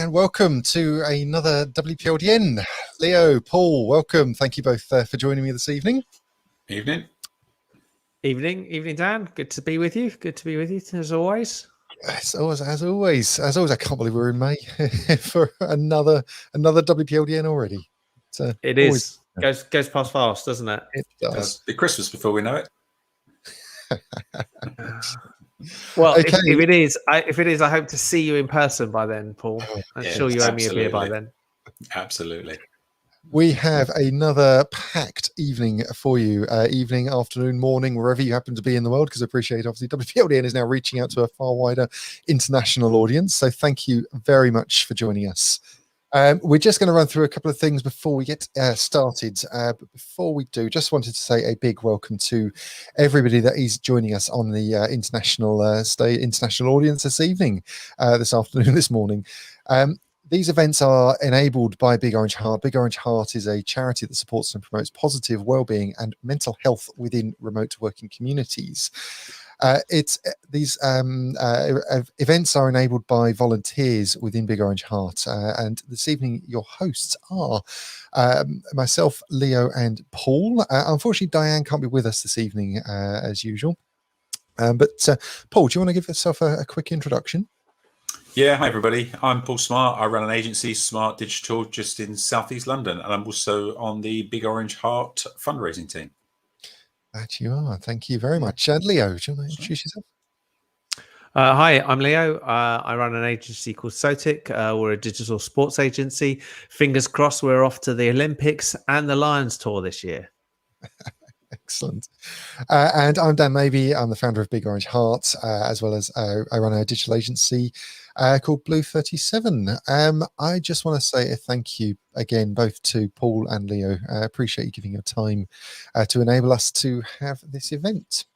and welcome to another WPLDN. Leo, Paul, welcome. Thank you both for joining me this evening. Evening. Evening, Dan. Good to be with you. Good to be with you as always. As always, I can't believe we're in May for another WPLDN already. It is. Goes past fast, doesn't it? It does. Be Christmas before we know it. Well, Okay. if it is, I hope to see you in person by then, Paul. I'm sure you owe me a beer by then. Absolutely. We have another packed evening for you, evening, afternoon, morning, wherever you happen to be in the world, because I appreciate, obviously, WPLDN is now reaching out to a far wider international audience. So thank you very much for joining us. We're just going to run through a couple of things before we get started. But before we do, just wanted to say a big welcome to everybody that is joining us on the international audience this evening, this afternoon, this morning. These events are enabled by Big Orange Heart. Big Orange Heart is a charity that supports and promotes positive well-being and mental health within remote working communities. These events are enabled by volunteers within Big Orange Heart, and this evening your hosts are myself, Leo, and Paul. Unfortunately, Diane can't be with us this evening as usual. But Paul, do you want to give yourself a quick introduction? Yeah, hi everybody. I'm Paul Smart. I run an agency, Smart Digital, just in Southeast London, and I'm also on the Big Orange Heart fundraising team. That you are. Thank you very much. And Leo, do you want to introduce yourself? Hi, I'm Leo. I run an agency called Sotic. We're a digital sports agency. Fingers crossed we're off to the Olympics and the Lions tour this year. Excellent. And I'm Dan Maybe. I'm the founder of Big Orange Heart, as well as I run a digital agency called Blue 37. I just want to say a thank you again, both to Paul and Leo. I appreciate you giving your time to enable us to have this event.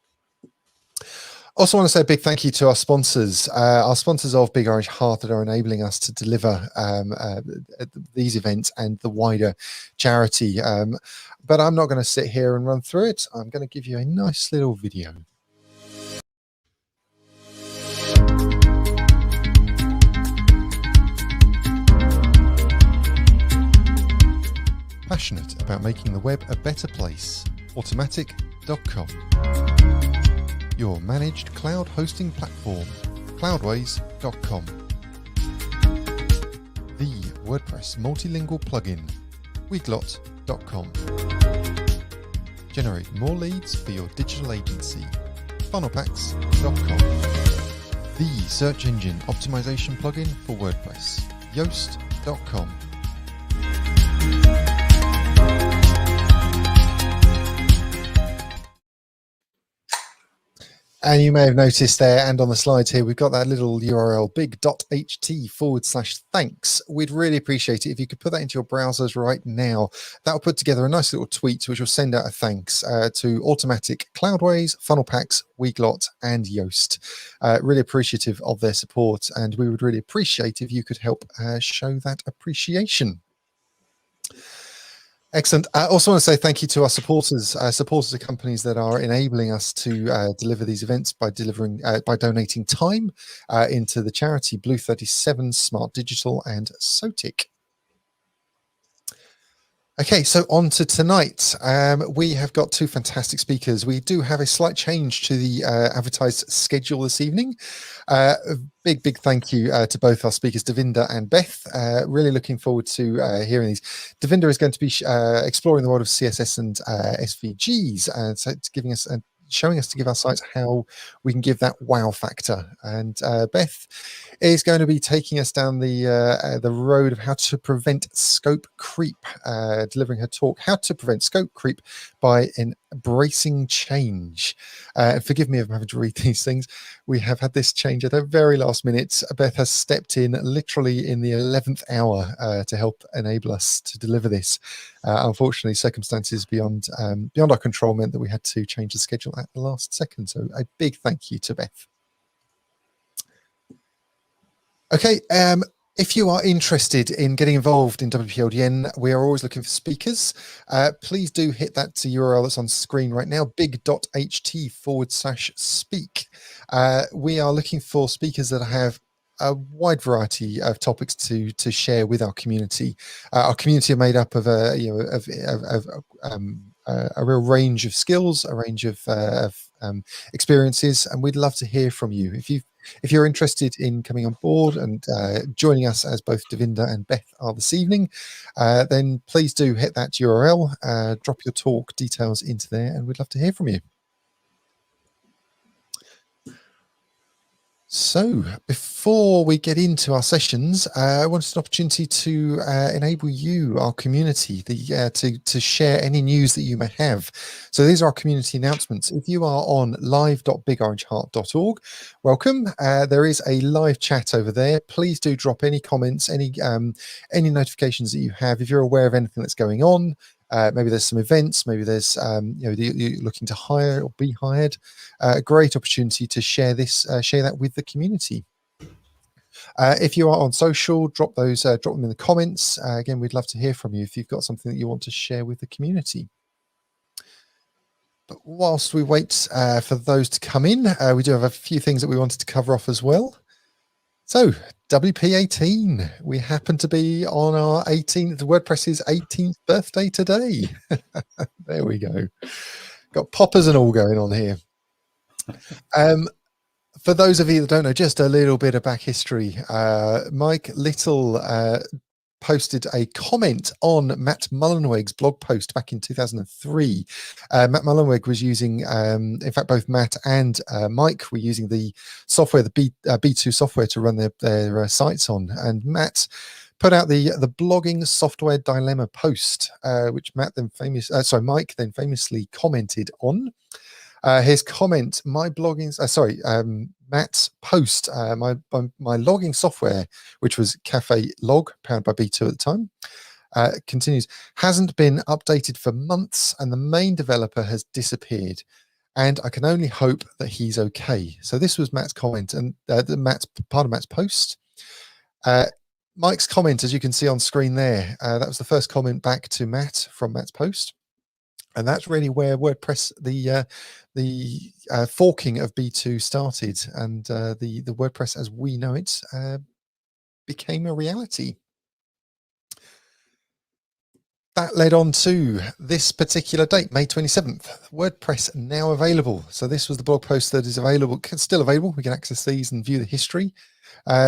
Also want to say a big thank you to our sponsors of Big Orange Heart that are enabling us to deliver these events and the wider charity. But I'm not going to sit here and run through it. I'm going to give you a nice little video. Passionate about making the web a better place? Automatic.com. Your managed cloud hosting platform, cloudways.com. The WordPress multilingual plugin, weglot.com. Generate more leads for your digital agency, funnelpacks.com. The search engine optimization plugin for WordPress, yoast.com. And you may have noticed there and on the slides here, we've got that little URL, big.ht/thanks. We'd really appreciate it if you could put that into your browsers right now. That'll put together a nice little tweet, which will send out a thanks to Automatic, Cloudways, Funnelpacks, Weglot, and Yoast. Really appreciative of their support, and we would really appreciate if you could help show that appreciation. Excellent. I also want to say thank you to our supporters of companies that are enabling us to deliver these events by donating time into the charity Blue 37, Smart Digital, and Sotic. Okay, so on to tonight. We have got two fantastic speakers. We do have a slight change to the advertised schedule this evening. A big thank you to both our speakers, Devinder and Beth. Really looking forward to hearing these. Devinder is going to be exploring the world of CSS and SVGs, and so it's giving us showing us to give our sites how we can give that wow factor. And Beth is going to be taking us down the road of how to prevent scope creep, delivering her talk, How to Prevent Scope Creep by Embracing Change. Forgive me if I'm having to read these things. We have had this change at the very last minute. Beth has stepped in literally in the 11th hour to help enable us to deliver this. Unfortunately, circumstances beyond our control meant that we had to change the schedule at the last second. So a big thank you to Beth. Okay, if you are interested in getting involved in WPLDN, we are always looking for speakers. Please do hit that URL that's on screen right now, big.ht/speak. We are looking for speakers that have a wide variety of topics to share with our community. Our community are made up of a real range of skills, a range of experiences, and we'd love to hear from you. If you're interested in coming on board and joining us as both Devinder and Beth are this evening, then please do hit that URL, drop your talk details into there, and we'd love to hear from you. So before we get into our sessions, I wanted an opportunity to enable you, our community, to share any news that you may have. So these are our community announcements. If you are on live.bigorangeheart.org, welcome. There is a live chat over there. Please do drop any comments, any notifications that you have. If you're aware of anything that's going on, maybe there's some events, maybe there's you're looking to hire or be hired, a great opportunity to share that with the community. If you are on social, drop them in the comments. Again, we'd love to hear from you if you've got something that you want to share with the community. But whilst we wait for those to come in, we do have a few things that we wanted to cover off as well. So WP18, we happen to be on our WordPress's 18th birthday today. There we go. Got poppers and all going on here. For those of you that don't know, just a little bit of back history. Mike Little posted a comment on Matt Mullenweg's blog post back in 2003. Matt Mullenweg was using, in fact, both Matt and Mike were using the software, the B2 software, to run their sites on. And Matt put out the blogging software dilemma post, which Mike then famously commented on. His comment: Matt's post, my logging software, which was Cafe Log, powered by B2 at the time, continues, hasn't been updated for months, and the main developer has disappeared. And I can only hope that he's okay. So this was Matt's comment, and part of Matt's post. Mike's comment, as you can see on screen there, that was the first comment back to Matt from Matt's post. And that's really where WordPress, the forking of B2 started, and the WordPress as we know it became a reality. That led on to this particular date, May 27th. WordPress now available. So this was the blog post that is available, still available. We can access these and view the history.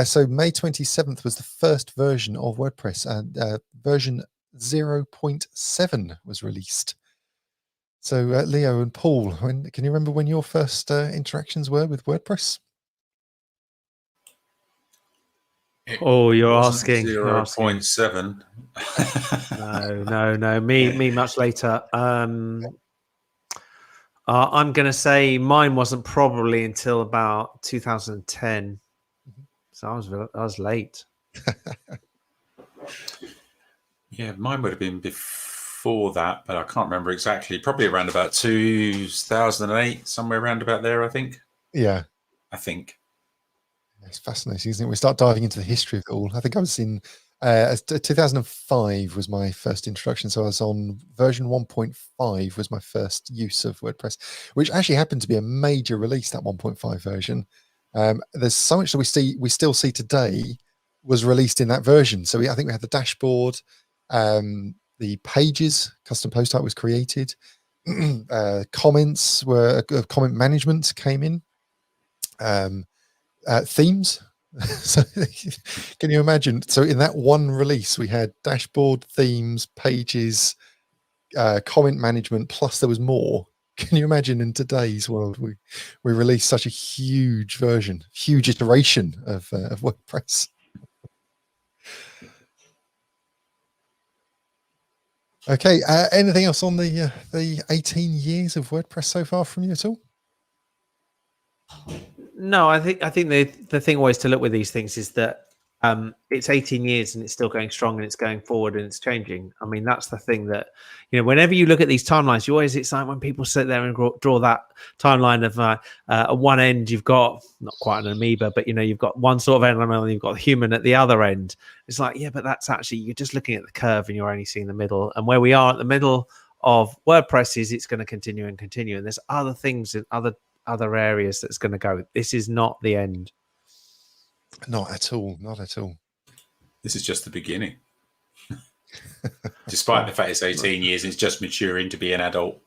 So May 27th was the first version of WordPress, and version 0.7 was released. So Leo and Paul, can you remember when your first interactions were with WordPress? Oh, you're asking. 0.7. No. Me much later. I'm going to say mine wasn't probably until about 2010. So I was late. Yeah, mine would have been before that, but I can't remember exactly. Probably around about 2008, somewhere around about there, I think. Yeah. I think. It's fascinating, isn't it? We start diving into the history of it all. I think I was in 2005 was my first introduction. So I was on version 1.5 was my first use of WordPress, which actually happened to be a major release, that 1.5 version. There's so much that we still see today was released in that version. So I think we had the dashboard, the pages, custom post type was created, comments were comment management came in, themes. So can you imagine? So in that one release, we had dashboard, themes, pages, comment management, plus there was more. Can you imagine in today's world, we release such a huge version, huge iteration of WordPress. Okay, anything else on the 18 years of WordPress so far from you at all? No, I think the thing always to look with these things is that it's 18 years and it's still going strong and it's going forward and it's changing. I mean, that's the thing that, whenever you look at these timelines, it's like when people sit there and draw that timeline of at one end, you've got not quite an amoeba, but you've got one sort of animal and you've got the human at the other end. It's like, yeah, but that's actually, you're just looking at the curve and you're only seeing the middle. And where we are at the middle of WordPress is it's going to continue and continue. And there's other things in other areas that's going to go. This is not the end. Not at all. Not at all. This is just the beginning. Despite the fact it's 18 years, it's just maturing to be an adult.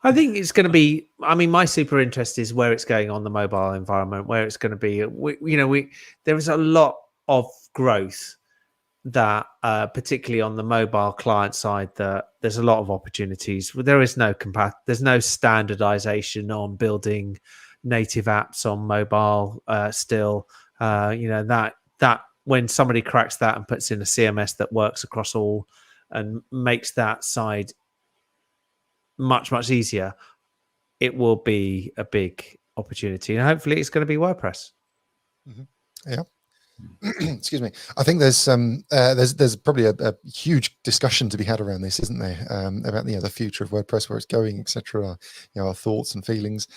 I think it's going to be. I mean, my super interest is where it's going on the mobile environment, where it's going to be. There is a lot of growth that, particularly on the mobile client side, that there's a lot of opportunities. There is there's no standardization on building native apps on mobile. Still, that when somebody cracks that and puts in a CMS that works across all and makes that side much easier, it will be a big opportunity, and hopefully it's going to be WordPress. Yeah. Excuse me. I think there's probably a huge discussion to be had around this, isn't there? About the future of WordPress, where it's going, etc. Our thoughts and feelings.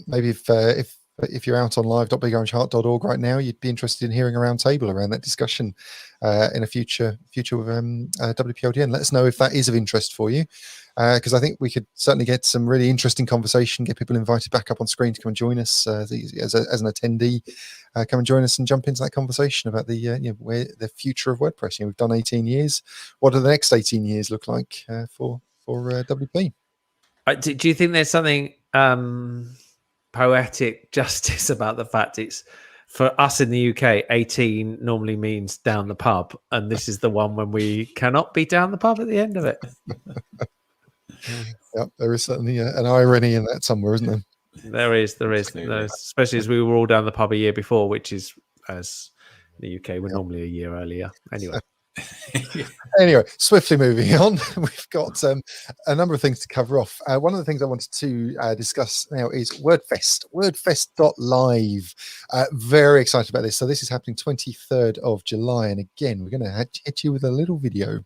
Maybe if you're out on live.bigorangeheart.org right now, you'd be interested in hearing a round table around that discussion in a future with WPLDN. Let us know if that is of interest for you, because I think we could certainly get some really interesting conversation, get people invited back up on screen to come and join us as an attendee. Come and join us and jump into that conversation about where the future of WordPress. We've done 18 years. What do the next 18 years look like for WP? Do you think there's something poetic justice about the fact it's, for us in the UK, 18 normally means down the pub, and this is the one when we cannot be down the pub at the end of it? Yep, there is certainly an irony in that somewhere, isn't there? There is, especially as we were all down the pub a year before, which is, as the UK, we're normally a year earlier. Anyway. Anyway, swiftly moving on, we've got a number of things to cover off. One of the things I wanted to discuss now is Wordfest, wordfest.live. Very excited about this. So this is happening 23rd of July. And again, we're going to hit you with a little video.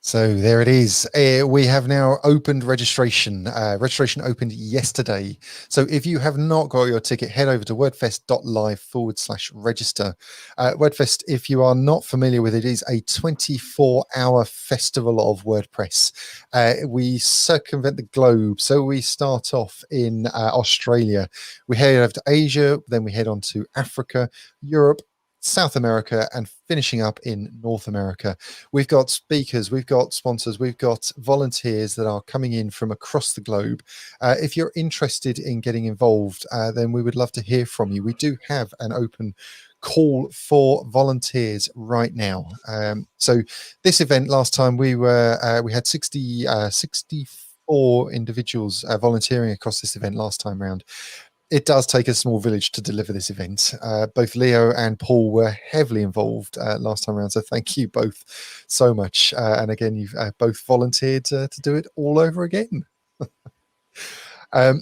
So there it is. We have now opened registration. Registration opened yesterday. So if you have not got your ticket, head over to wordfest.live/register. Wordfest, if you are not familiar with it, is a 24-hour festival of WordPress. We circumvent the globe. So we start off in Australia. We head over to Asia, then we head on to Africa, Europe, South America, and finishing up in North America. We've got speakers, we've got sponsors, we've got volunteers that are coming in from across the globe. If you're interested in getting involved, then we would love to hear from you. We do have an open call for volunteers right now. So this event last time we had 64 individuals volunteering across this event last time round. It does take a small village to deliver this event. Both Leo and Paul were heavily involved last time around, so thank you both so much. And again, you've both volunteered to do it all over again. I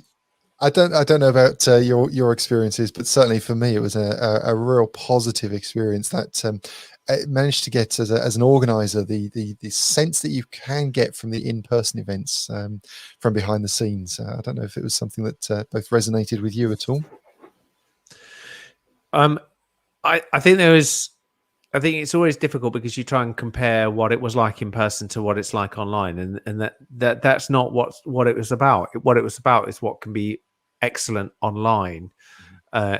don't know about your experiences, but certainly for me, it was a real positive experience that it managed to get as an organizer the sense that you can get from the in-person events from behind the scenes. I don't know if it was something that both resonated with you at all. I think it's always difficult because you try and compare what it was like in person to what it's like online, and that's not what it was about. What it was about is what can be excellent online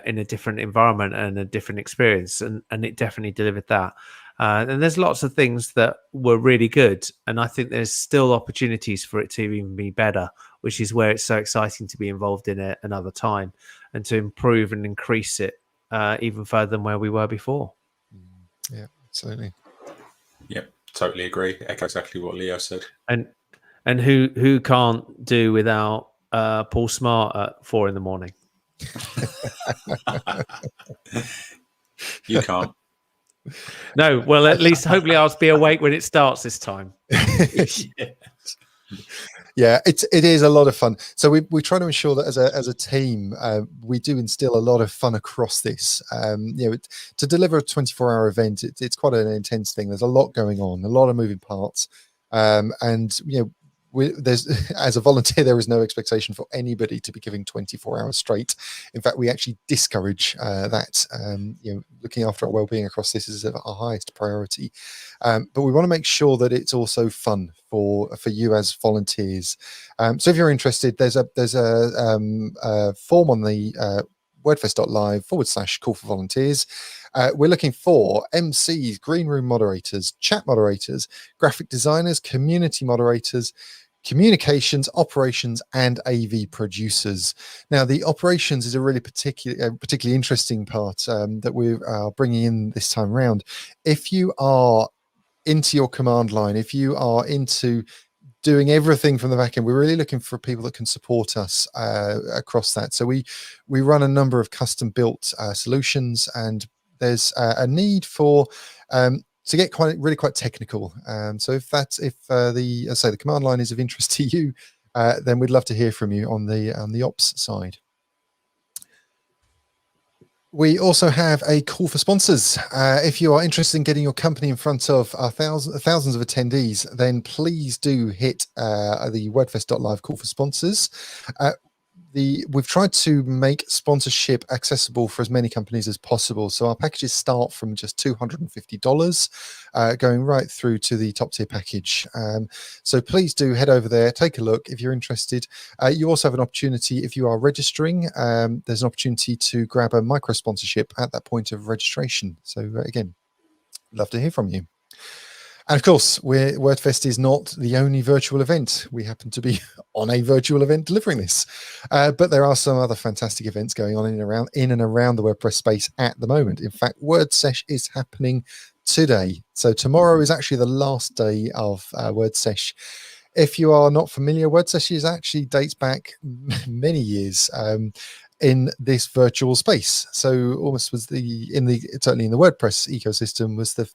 in a different environment and a different experience, and it definitely delivered that. And there's lots of things that were really good, and I think there's still opportunities for it to even be better, which is where it's so exciting to be involved in it another time and to improve and increase it even further than where we were before. Yeah, absolutely. Yep, totally agree. Echo exactly what Leo said. And who can't do without Paul Smart at 4 a.m? You can't. No, well, at least hopefully I'll be awake when it starts this time. Yeah, it is a lot of fun. So we try to ensure that as a team, we do instill a lot of fun across this. To deliver a 24-hour event, it's quite an intense thing. There's a lot going on, a lot of moving parts, and there's as a volunteer, there is no expectation for anybody to be giving 24 hours straight. In fact, we actually discourage that. Looking after our well-being across this is our highest priority. But we want to make sure that it's also fun for you as volunteers. So if you're interested, there's a form on the wordfest.live/call for volunteers. We're looking for MCs, green room moderators, chat moderators, graphic designers, community moderators, communications, operations, and AV producers. Now, the operations is a really particularly interesting part that we are bringing in this time around. If you are into your command line, if you are into doing everything from the back end, we're really looking for people that can support us across that. So we run a number of custom built solutions, and there's a need for to get really quite technical. So if the command line is of interest to you, then we'd love to hear from you on the ops side. We also have a call for sponsors. If you are interested in getting your company in front of thousands of attendees, then please do hit the wordfest.live call for sponsors. We've tried to make sponsorship accessible for as many companies as possible. So our packages start from just $250, going right through to the top tier package. So please do head over there, take a look if you're interested. You also have an opportunity, if you are registering, there's an opportunity to grab a micro sponsorship at that point of registration. So again, love to hear from you. And of course, Wordfest is not the only virtual event. We happen to be on a virtual event delivering this. But there are some other fantastic events going on in and around the WordPress space at the moment. In fact, WordSesh is happening today. So tomorrow is actually the last day of WordSesh. If you are not familiar, WordSesh actually dates back many years. In this virtual space, so almost was certainly in the WordPress ecosystem was the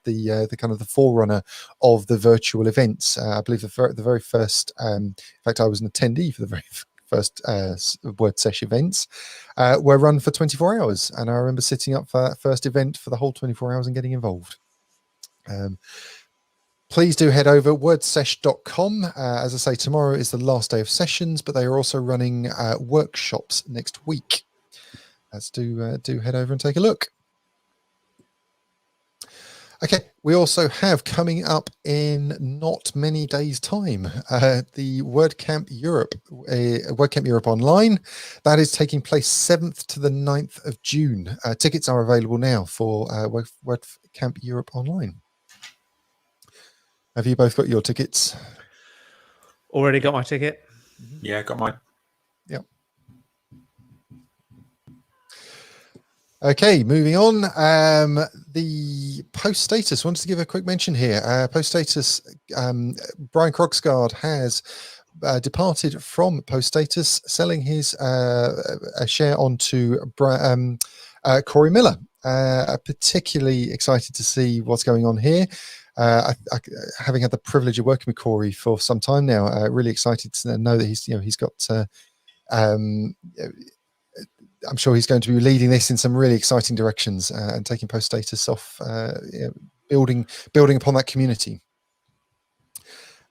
kind of the forerunner of the virtual events. I believe the very first, in fact, I was an attendee for the very first WordSesh events, were run for 24 hours, and I remember sitting up for that first event for the whole 24 hours and getting involved. Please do head over wordsesh.com. As I say, tomorrow is the last day of sessions, but they are also running workshops next week. Let's do head over and take a look. Okay, we also have coming up in not many days' time the WordCamp Europe Online. That is taking place 7th to the 9th of June. Tickets are available now for WordCamp Europe Online. Have you both got your tickets? Already got my ticket? Yeah, got mine. Yep. Okay, moving on. The post status. Wanted to give a quick mention here. Post status. Brian Krogsgaard has departed from Post Status, selling his a share on to Corey Miller. Particularly excited to see what's going on here. Having had the privilege of working with Corey for some time now, really excited to know that he's got. I'm sure he's going to be leading this in some really exciting directions and taking Post Status off, building upon that community.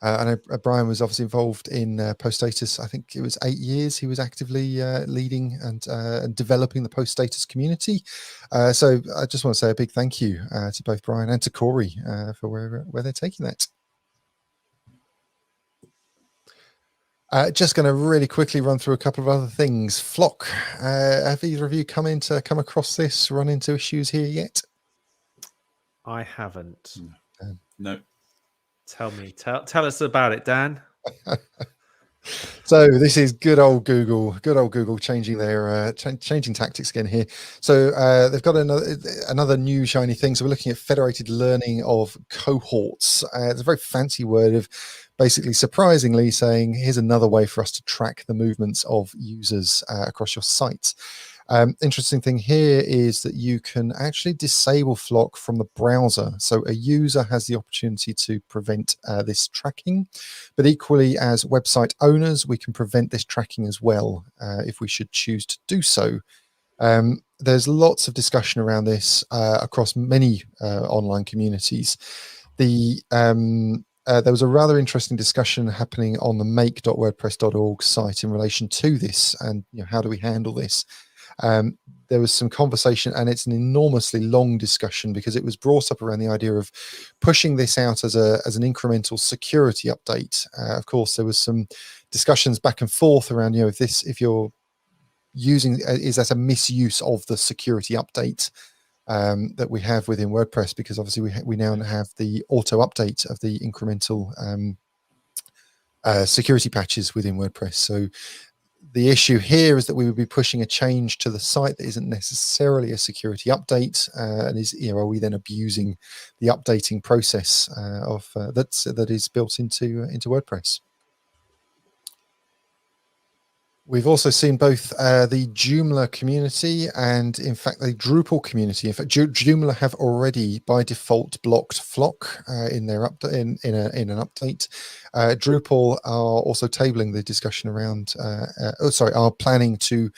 I know Brian was obviously involved in Post Status. I think it was 8 years he was actively leading and developing the Post Status community. So I just want to say a big thank you to both Brian and to Corey for where they're taking that. Just going to really quickly run through a couple of other things. Flock, have either of you come across this, run into issues here yet? I haven't. No. Tell me, tell us about it, Dan. So this is good old Google changing their changing tactics again here. So they've got another new shiny thing. So we're looking at federated learning of cohorts. It's a very fancy word of basically surprisingly saying here's another way for us to track the movements of users across your site. Interesting thing here is that you can actually disable Flock from the browser. So a user has the opportunity to prevent this tracking, but equally as website owners, we can prevent this tracking as well if we should choose to do so. There's lots of discussion around this across many online communities. There was a rather interesting discussion happening on the make.wordpress.org site in relation to this, and how do we handle this? There was some conversation, and it's an enormously long discussion because it was brought up around the idea of pushing this out as an incremental security update. Of course, there was some discussions back and forth around, if you're using, is that a misuse of the security update that we have within WordPress, because obviously we now have the auto update of the incremental security patches within WordPress. So the issue here is that we would be pushing a change to the site that isn't necessarily a security update, and are we then abusing the updating process that is built into WordPress? We've also seen both the Joomla community and, in fact, the Drupal community. In fact, Joomla have already, by default, blocked Flock in their in an update. Drupal are also tabling the discussion around. Are planning to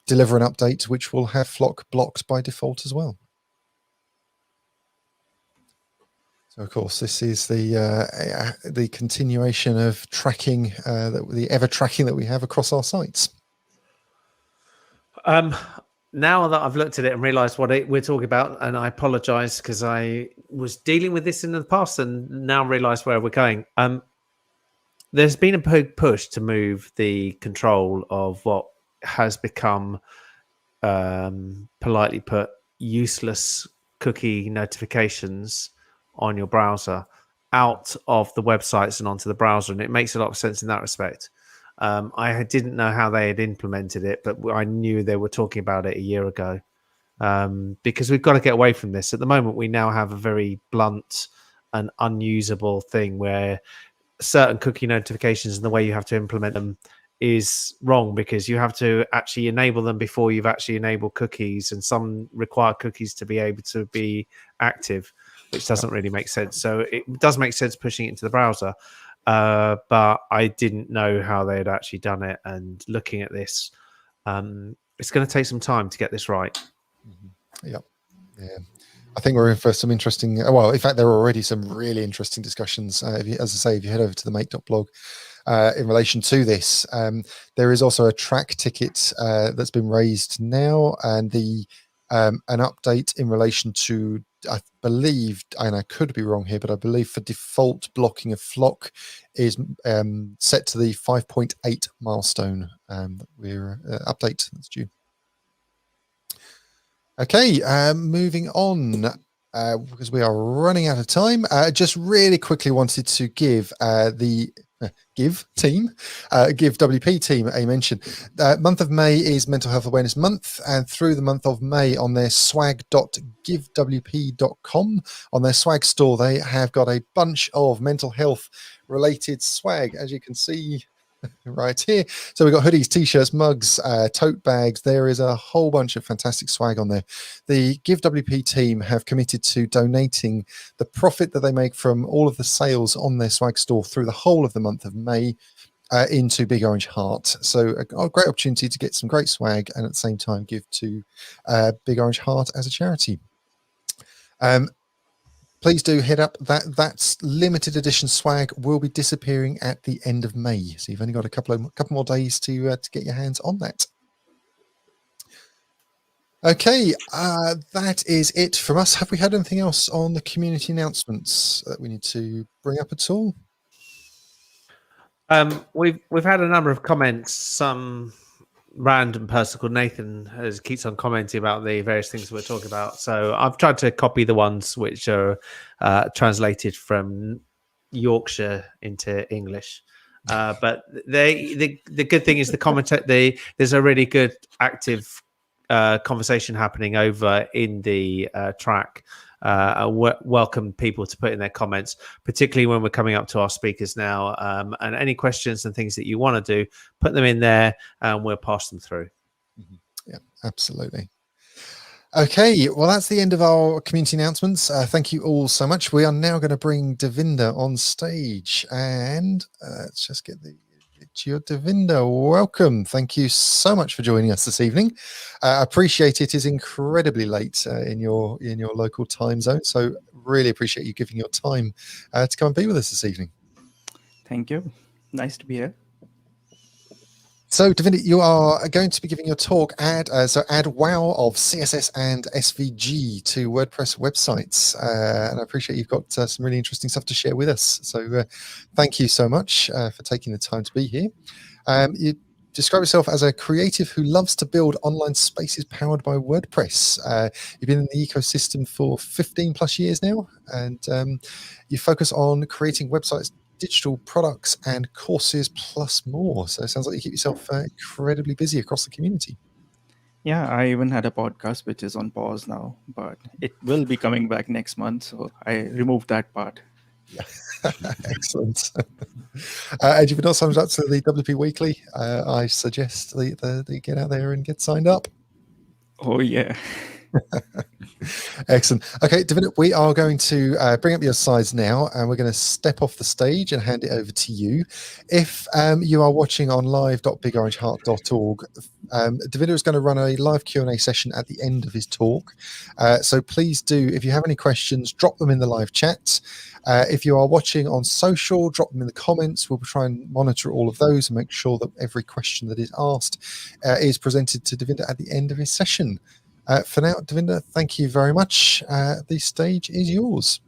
deliver an update which will have Flock blocked by default as well. So, of course, this is the continuation of tracking, the ever tracking that we have across our sites. Now that I've looked at it and realised what we're talking about, and I apologise because I was dealing with this in the past and now realise where we're going. There's been a big push to move the control of what has become, politely put, useless cookie notifications on your browser out of the websites and onto the browser, and it makes a lot of sense in that respect. I didn't know how they had implemented it, but I knew they were talking about it a year ago, because we've got to get away from this. At the moment, we now have a very blunt and unusable thing where certain cookie notifications and the way you have to implement them is wrong, because you have to actually enable them before you've actually enabled cookies, and some require cookies to be able to be active, which doesn't really make sense. So it does make sense pushing it into the browser, but I didn't know how they had actually done it. And looking at this, it's going to take some time to get this right. Yeah. I think we're in for some interesting, well, in fact, there are already some really interesting discussions. As I say, if you head over to the make.blog in relation to this, there is also a track ticket that's been raised now, and an update in relation to, I believe, and I could be wrong here, but I believe for default blocking of Flock is set to the 5.8 milestone. We're update that's due. Okay, moving on, because we are running out of time. Just really quickly wanted to give give WP team a mention. Month of May is Mental Health Awareness Month, and through the month of May on their swag.givewp.com, on their swag store, they have got a bunch of mental health related swag, as you can see right here. So we've got hoodies, t-shirts, mugs, tote bags. There is a whole bunch of fantastic swag on there. The Give WP team have committed to donating the profit that they make from all of the sales on their swag store through the whole of the month of May into Big Orange Heart. So a great opportunity to get some great swag and at the same time give to Big Orange Heart as a charity. Please do head up. That's limited edition swag will be disappearing at the end of May. So you've only got a couple more days to get your hands on that. Okay, that is it from us. Have we had anything else on the community announcements that we need to bring up at all? We've had a number of comments. Some random person called Nathan keeps on commenting about the various things we're talking about. So I've tried to copy the ones which are translated from Yorkshire into English. But the good thing is there's a really good active conversation happening over in the track. Welcome people to put in their comments, particularly when we're coming up to our speakers now, and any questions and things that you want to do, put them in there and we'll pass them through. Yeah, absolutely. Okay, well, that's the end of our community announcements. Thank you all so much. We are now going to bring Devinder on stage, and let's just get your Devinder. Welcome. Thank you so much for joining us this evening. I appreciate it is incredibly late in your local time zone, so really appreciate you giving your time to come and be with us this evening. Thank you. Nice to be here. So, Devinder, you are going to be giving your talk, add WoW of CSS and SVG to WordPress websites. And I appreciate you've got some really interesting stuff to share with us. So thank you so much for taking the time to be here. You describe yourself as a creative who loves to build online spaces powered by WordPress. You've been in the ecosystem for 15 plus years now, and you focus on creating websites, digital products and courses plus more. So it sounds like you keep yourself incredibly busy across the community. Yeah, I even had a podcast which is on pause now, but it will be coming back next month. So I removed that part. Yeah. Excellent. And if you've not signed up to the WP Weekly, I suggest that you get out there and get signed up. Oh, yeah. Excellent. Okay, Devinder, we are going to bring up your slides now, and we're going to step off the stage and hand it over to you. If you are watching on live.bigorangeheart.org, Devinder is going to run a live Q&A session at the end of his talk. So please do, if you have any questions, drop them in the live chat. If you are watching on social, drop them in the comments. We'll try and monitor all of those and make sure that every question that is asked is presented to Devinder at the end of his session. For now, Devinder, thank you very much. The stage is yours.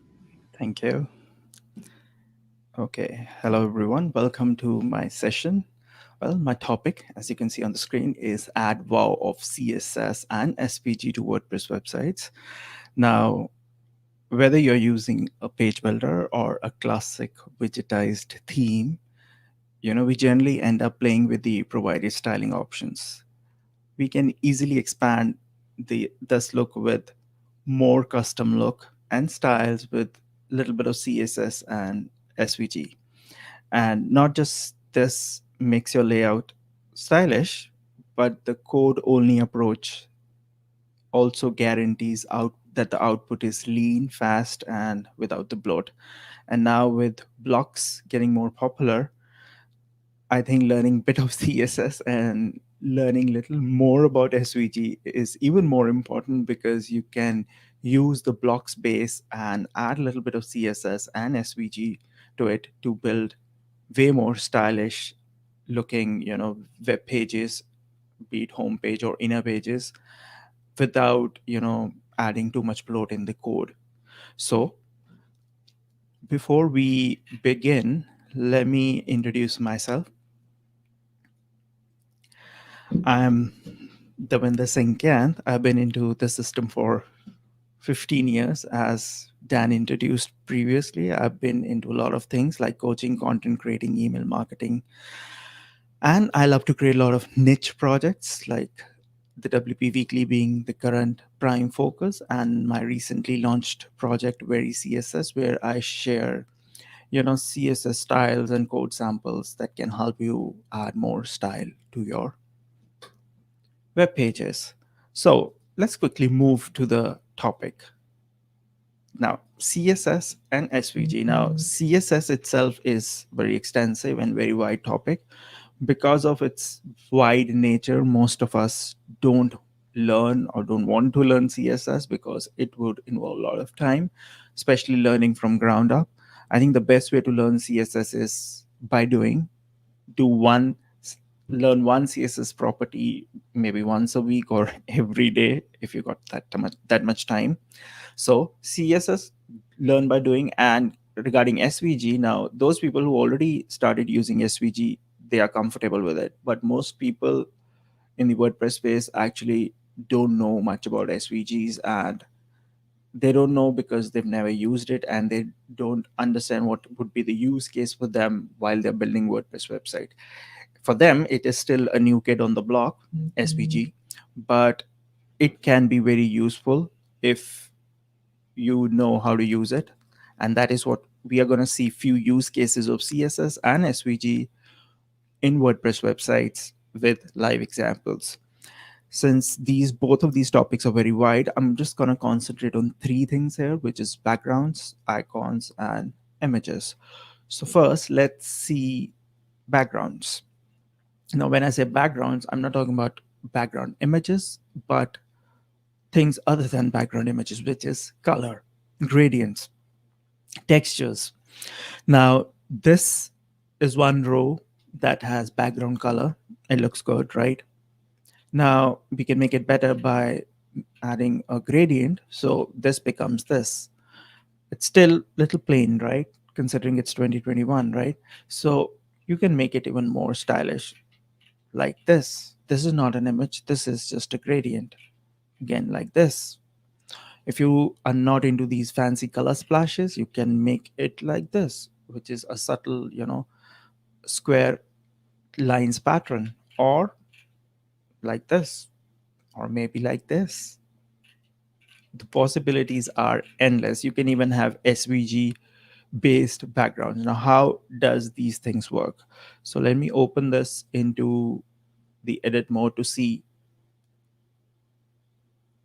Thank you. Okay. Hello, everyone. Welcome to my session. Well, my topic, as you can see on the screen, is add WoW of CSS and SVG to WordPress websites. Now, whether you're using a page builder or a classic widgetized theme, we generally end up playing with the provided styling options. We can easily expand this look with more custom look and styles with a little bit of CSS and SVG. And not just this makes your layout stylish, but the code-only approach also guarantees that the output is lean, fast, and without the bloat. And now with blocks getting more popular, I think learning a bit of CSS and learning a little more about SVG is even more important, because you can use the blocks base and add a little bit of CSS and SVG to it to build way more stylish looking, web pages, be it home page or inner pages, without, adding too much bloat in the code. So before we begin, let me introduce myself. I'm Devinder Singh Kanth. I've been into the system for 15 years. As Dan introduced previously, I've been into a lot of things like coaching, content creating, email marketing. And I love to create a lot of niche projects, like the WP Weekly being the current prime focus, and my recently launched project, Very CSS, where I share CSS styles and code samples that can help you add more style to your web pages. So let's quickly move to the topic. Now, CSS and SVG. Now, CSS itself is very extensive and very wide topic. Because of its wide nature, most of us don't learn or don't want to learn CSS because it would involve a lot of time, especially learning from ground up. I think the best way to learn CSS is by learn one CSS property maybe once a week or every day if you got that much time. So CSS, learn by doing. And regarding SVG, now those people who already started using SVG, they are comfortable with it. But most people in the WordPress space actually don't know much about SVGs, and they don't know because they've never used it, and they don't understand what would be the use case for them while they're building WordPress website. For them, it is still a new kid on the block, SVG, but it can be very useful if you know how to use it. And that is what we are going to see, few use cases of CSS and SVG in WordPress websites with live examples. since both of these topics are very wide, I'm just going to concentrate on 3 things here, which is backgrounds, icons, and images. So first, let's see backgrounds. Now, when I say backgrounds, I'm not talking about background images, but things other than background images, which is color, gradients, textures. Now, this is one row that has background color. It looks good, right? Now, we can make it better by adding a gradient. So this becomes this. It's still a little plain, right? Considering it's 2021, right? So you can make it even more stylish like this. This is not an image. This is just a gradient. Again, like this. If you are not into these fancy color splashes, you can make it like this, which is a subtle, square lines pattern, or like this, or maybe like this. The possibilities are endless. You can even have SVG based backgrounds. Now, how does these things work? So let me open this into the edit mode to see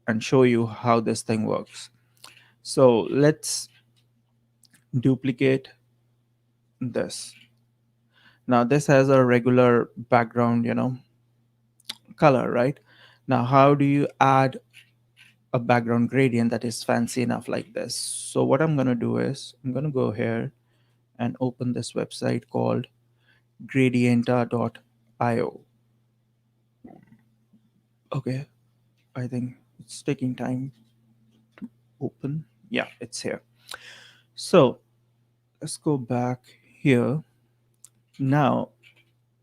and show you how this thing works. So let's duplicate this. Now this has a regular background, color, right? Now, how do you add a background gradient that is fancy enough like this? So what I'm going to do is I'm going to go here and open this website called gradienta.io. Okay, I think it's taking time to open. Yeah, it's here. So let's go back here. Now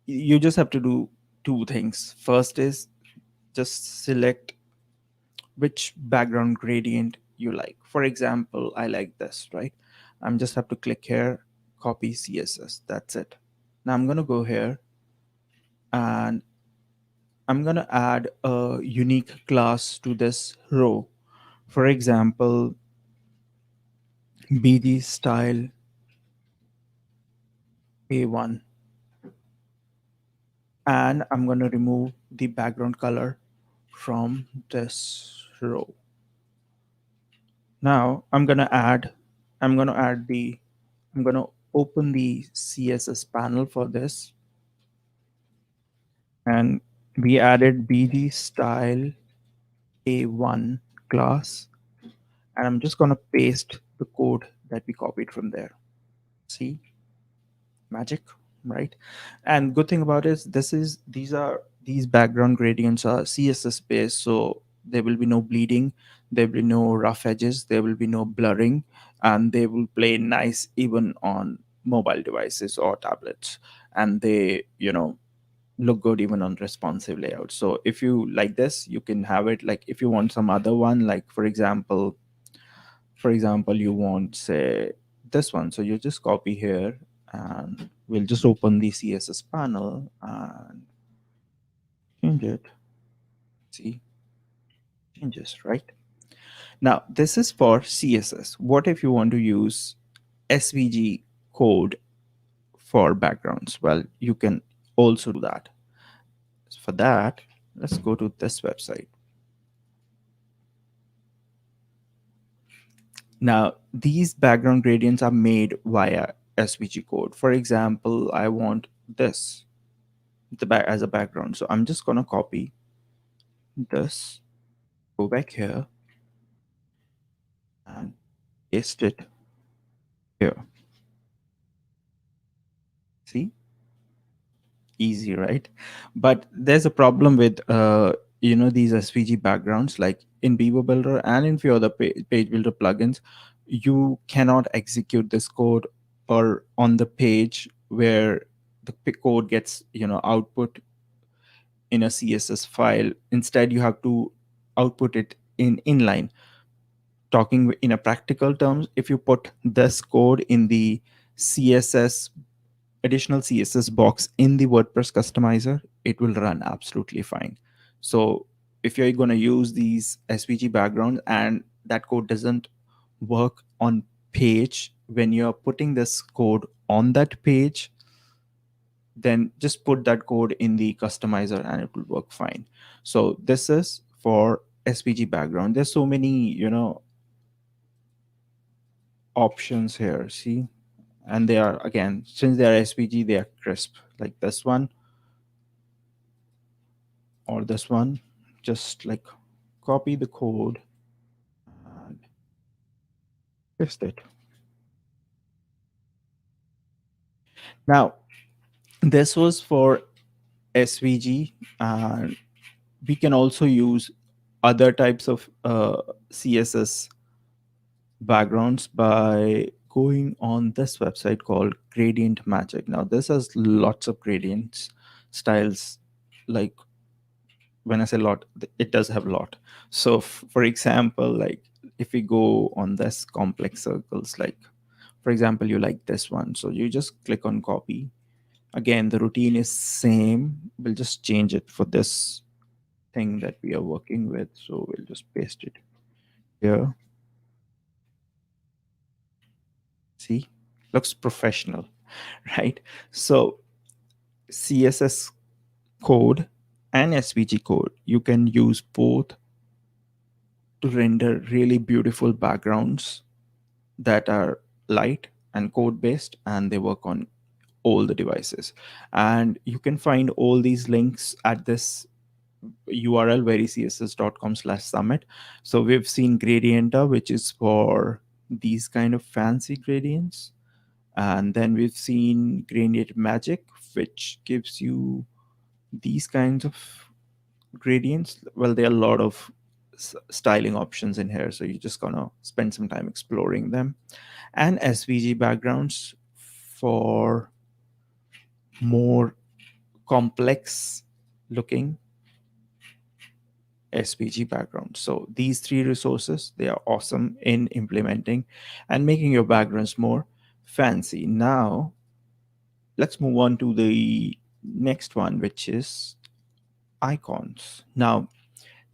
you just have to do 2 things. First is just select which background gradient you like. For example, I like this, right? I'm just have to click here, copy CSS. That's it. Now I'm going to go here and I'm going to add a unique class to this row. For example, BG style A1. And I'm going to remove the background color from this row. Now I'm going to open the CSS panel for this. And we added BG style A1 class. And I'm just going to paste the code that we copied from there. See, magic, right? And good thing about it is these background gradients are CSS based, so there will be no bleeding, there will be no rough edges, there will be no blurring, and they will play nice even on mobile devices or tablets, and they look good even on responsive layout. So if you like this, you can have it. Like if you want some other one, like for example you want, say, this one, so you just copy here and we'll just open the CSS panel and change it. See, changes, right? Now this is for CSS. What if you want to use SVG code for backgrounds? Well, you can also do that. For that, let's go to this website. Now, these background gradients are made via SVG code. For example, I want this as a background. So I'm just going to copy this, go back here, and paste it here. See? Easy, right? But there's a problem with these SVG backgrounds, like in Beaver Builder and in few other page builder plugins. You cannot execute this code or on the page where the code gets output in a CSS file. Instead, you have to output it in inline. Talking in a practical terms, if you put this code in the additional CSS box in the WordPress customizer, it will run absolutely fine. So if you're going to use these SVG backgrounds and that code doesn't work on page, when you're putting this code on that page, then just put that code in the customizer and it will work fine. So this is for SVG background. There's so many, options here, see? And they are, again, since they are SVG, they are crisp, like this one or this one. Just like copy the code and paste it. Now, this was for SVG, and we can also use other types of CSS backgrounds by going on this website called Gradient Magic. Now, this has lots of gradients, styles. Like when I say lot, it does have a lot. So for example, like if we go on this complex circles, like for example, you like this one, so you just click on copy. Again, the routine is same. We'll just change it for this thing that we are working with. So we'll just paste it here. See, looks professional, right? So CSS code and SVG code, you can use both to render really beautiful backgrounds that are light and code based, and they work on all the devices. And you can find all these links at this URL, verycss.com/summit. So we've seen Gradienta, which is for these kind of fancy gradients. And then we've seen Gradient Magic, which gives you these kinds of gradients. Well, there are a lot of styling options in here, so you're just gonna spend some time exploring them. And SVG backgrounds for more complex looking SVG background. So these three resources, they are awesome in implementing and making your backgrounds more fancy. Now, let's move on to the next one, which is icons. Now,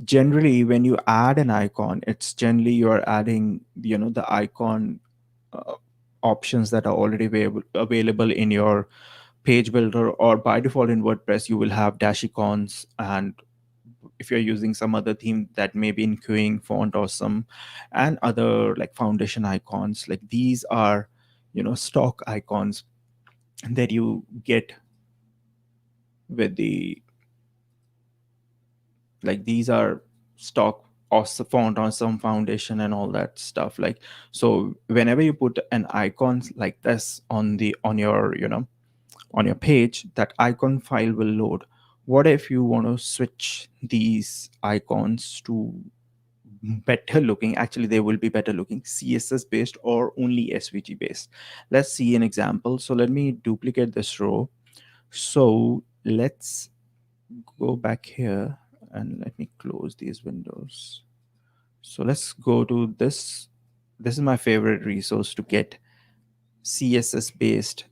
generally, when you add an icon, it's generally you're adding, the icon options that are already available in your page builder, or by default in WordPress, you will have dash icons. And if you're using some other theme that may be in queuing font or some and other like foundation icons, like these are stock icons that you get with the, like these are stock or font or some foundation and all that stuff. Like, so whenever you put an icon like this on your on your page, that icon file will load. What if you want to switch these icons to better looking? Actually, they will be better looking CSS based or only SVG based. Let's see an example. So let me duplicate this row. So let's go back here and let me close these windows. So let's go to this. This is my favorite resource to get CSS based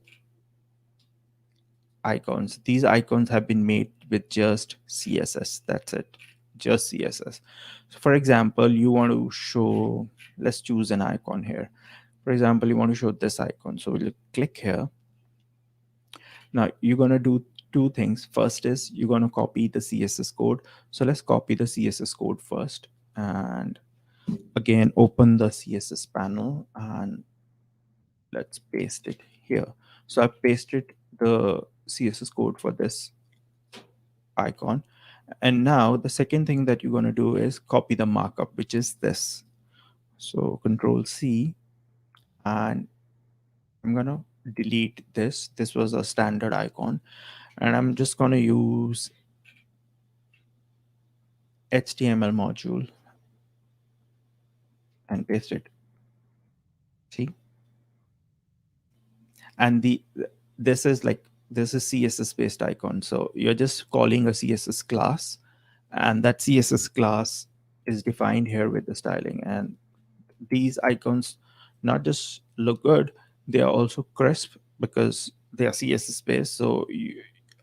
icons. These icons have been made with just CSS. That's it, just CSS. So for example, you want to show, let's choose an icon here. For example, you want to show this icon. So we'll click here. Now you're going to do two things. First is you're going to copy the CSS code. So let's copy the CSS code first. And again, open the CSS panel and let's paste it here. So I've pasted the CSS code for this icon. And now the second thing that you're going to do is copy the markup, which is this. So Control C, and I'm going to delete this. This was a standard icon. And I'm just going to use HTML module and paste it. See? And this is CSS based icon. So you're just calling a CSS class, and that CSS class is defined here with the styling. And these icons not just look good, they are also crisp because they are CSS based. So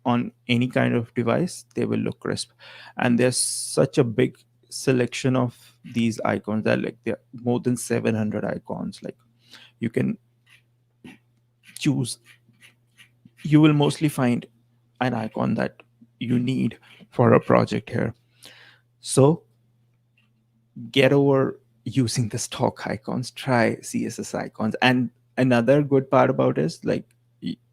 on any kind of device, they will look crisp. And there's such a big selection of these icons that like there are more than 700 icons. Like you can choose. You will mostly find an icon that you need for a project here. So get over using the stock icons, try CSS icons. And another good part about it is like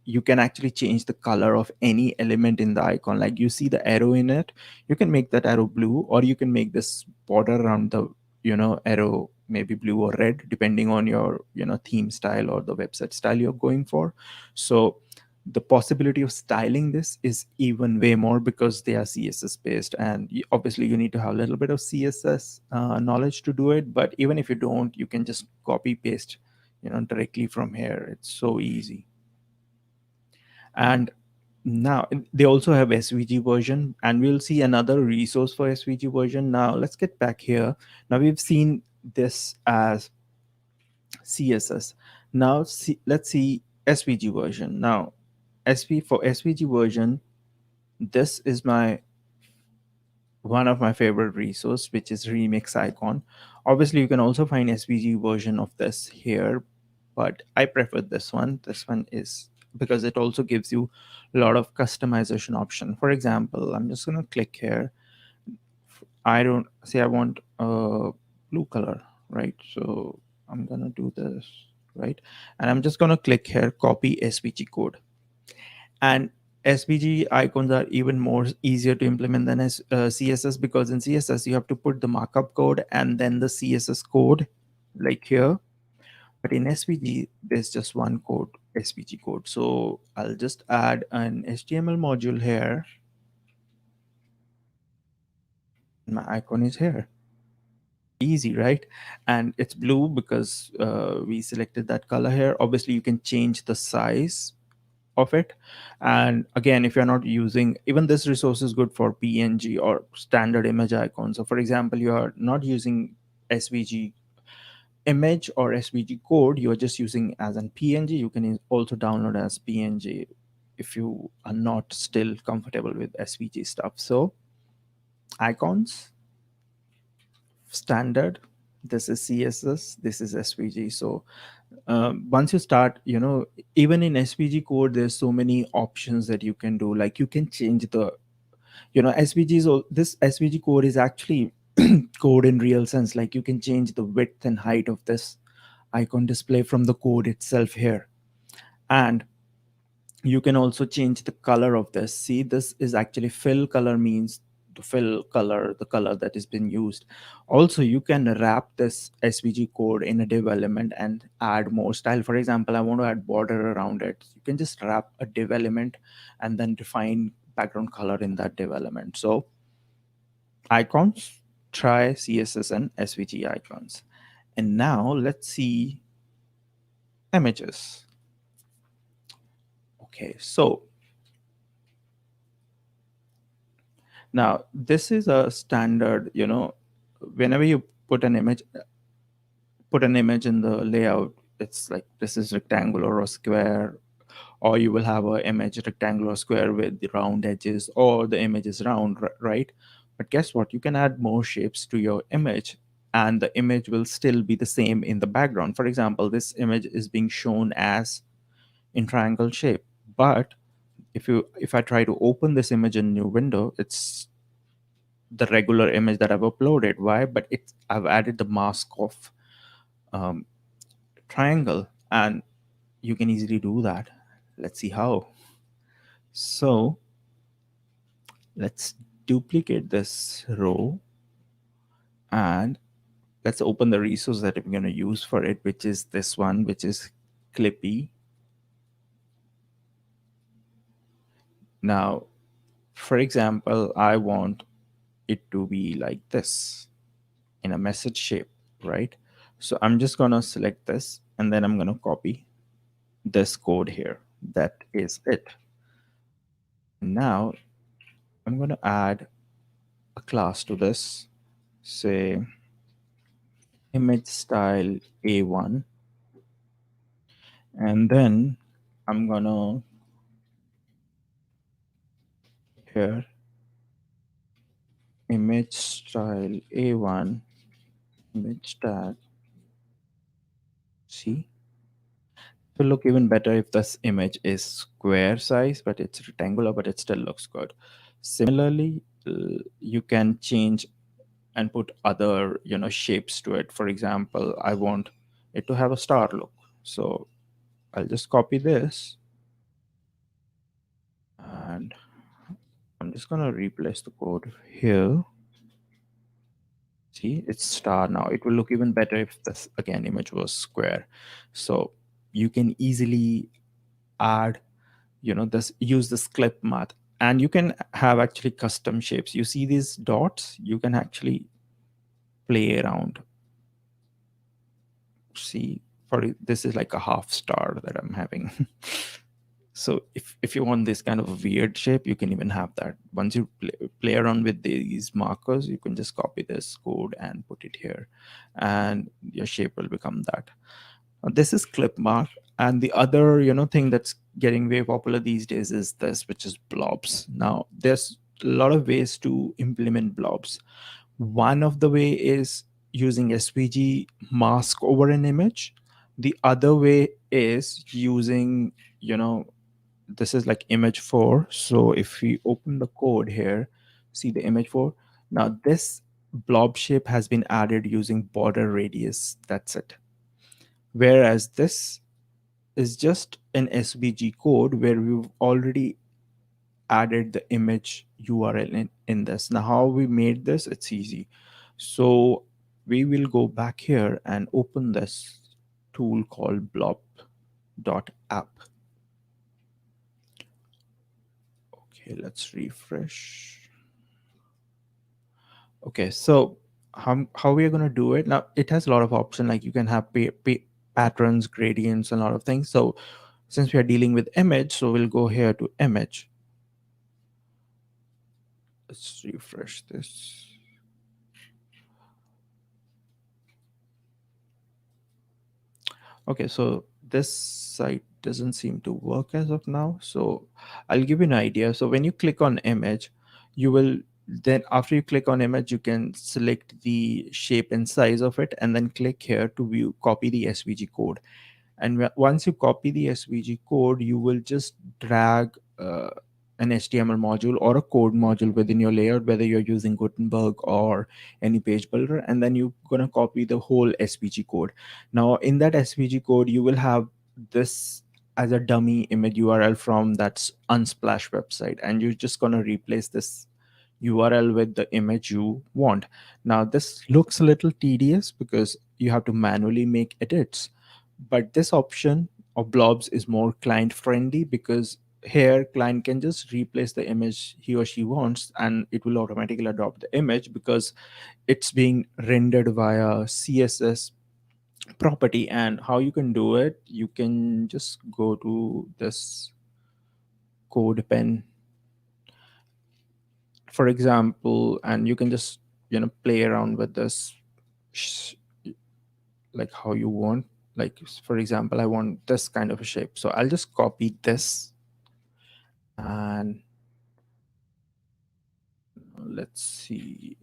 you can actually change the color of any element in the icon. Like you see the arrow in it, you can make that arrow blue, or you can make this border around the arrow maybe blue or red, depending on your theme style or the website style you're going for. So the possibility of styling this is even way more because they are CSS based, and obviously you need to have a little bit of CSS knowledge to do it. But even if you don't, you can just copy paste directly from here. It's so easy. And now they also have SVG version, and we'll see another resource for SVG version. Now let's get back here. Now we've seen this as CSS. Now let's see SVG version. Now for SVG version, this is one of my favorite resource, which is Remix Icon. Obviously, you can also find SVG version of this here, but I prefer this one. This one is because it also gives you a lot of customization option. For example, I'm just going to click here. I want a blue color, right? So I'm going to do this, right? And I'm just going to click here, copy SVG code. And SVG icons are even more easier to implement than CSS, because in CSS you have to put the markup code and then the CSS code like here. But in SVG, there's just one code, SVG code. So I'll just add an HTML module here. My icon is here. Easy, right? And it's blue because we selected that color here. Obviously, you can change the size of it. And again, if you're not using, even this resource is good for PNG or standard image icons. So for example, you are not using SVG image or SVG code, you're just using as an PNG. You can also download as PNG if you are not still comfortable with SVG stuff. So icons, standard, this is CSS, this is SVG. So once you start, even in SVG code, there's so many options that you can do. Like you can change the, SVGs. This SVG code is actually code in real sense. Like you can change the width and height of this icon display from the code itself here. And you can also change the color of this. See, this is actually fill color, means the fill color, the color that has been used. Also, you can wrap this SVG code in a div element and add more style. For example, I want to add border around it. You can just wrap a div element and then define background color in that div element. So icons, try CSS and SVG icons. And now let's see images. Okay, so now this is a standard, whenever you put an image in the layout, it's like this is rectangular or square, or you will have an image rectangular or square with the round edges, or the image is round, right? But guess what? You can add more shapes to your image and the image will still be the same in the background. For example, this image is being shown as in triangle shape, but if I try to open this image in a new window, it's the regular image that I've uploaded. Why? But I've added the mask of triangle, and you can easily do that. Let's see how. So let's duplicate this row and let's open the resource that we're going to use for it, which is this one, which is Clippy. Now, for example, I want it to be like this in a message shape, right? So I'm just going to select this and then I'm going to copy this code here. That is it. Now I'm going to add a class to this, say image style A1, and then I'm going to here image style A1 image tag. See, It will look even better if this image is square size, but it's rectangular, but it still looks good. Similarly, you can change and put other, shapes to it. For example, I want it to have a star look. So I'll just copy this. And I'm just going to replace the code here. See, it's star now. It will look even better if this, again, image was square. So you can easily add, use this clip math. And you can have actually custom shapes. You see these dots, you can actually play around. See, this is like a half star that I'm having. So if you want this kind of a weird shape, you can even have that. Once you play around with these markers, you can just copy this code and put it here, and your shape will become that. This is clip mark. And the other thing that's getting very popular these days is this, which is blobs. Now there's a lot of ways to implement blobs. One of the way is using SVG mask over an image. The other way is using, this is like image 4. So if we open the code here, see the image 4. Now this blob shape has been added using border radius. That's it. Whereas this is just an SVG code where we've already added the image URL in this. Now how we made this, it's easy. So we will go back here and open this tool called blob.app. Okay, let's refresh. Okay, so how we are going to do it now, it has a lot of options. Like you can have patterns, gradients, and a lot of things. So since we are dealing with image, so we'll go here to image. Let's refresh this. Okay, so this site doesn't seem to work as of now. So I'll give you an idea. So when you click on image, you will then, after you click on image, you can select the shape and size of it, and then click here to view, copy the SVG code. And once you copy the SVG code, you will just drag an HTML module or a code module within your layout, whether you're using Gutenberg or any page builder, and then you're going to copy the whole SVG code. Now in that SVG code, you will have this as a dummy image URL from that Unsplash website, and you're just going to replace this URL with the image you want. Now this looks a little tedious because you have to manually make edits, but this option of blobs is more client friendly, because here client can just replace the image he or she wants, and it will automatically adopt the image because it's being rendered via CSS property. And how you can do it, you can just go to this code pen, for example, and you can just play around with this like how you want. Like for example, I want this kind of a shape, so I'll just copy this, and let's see,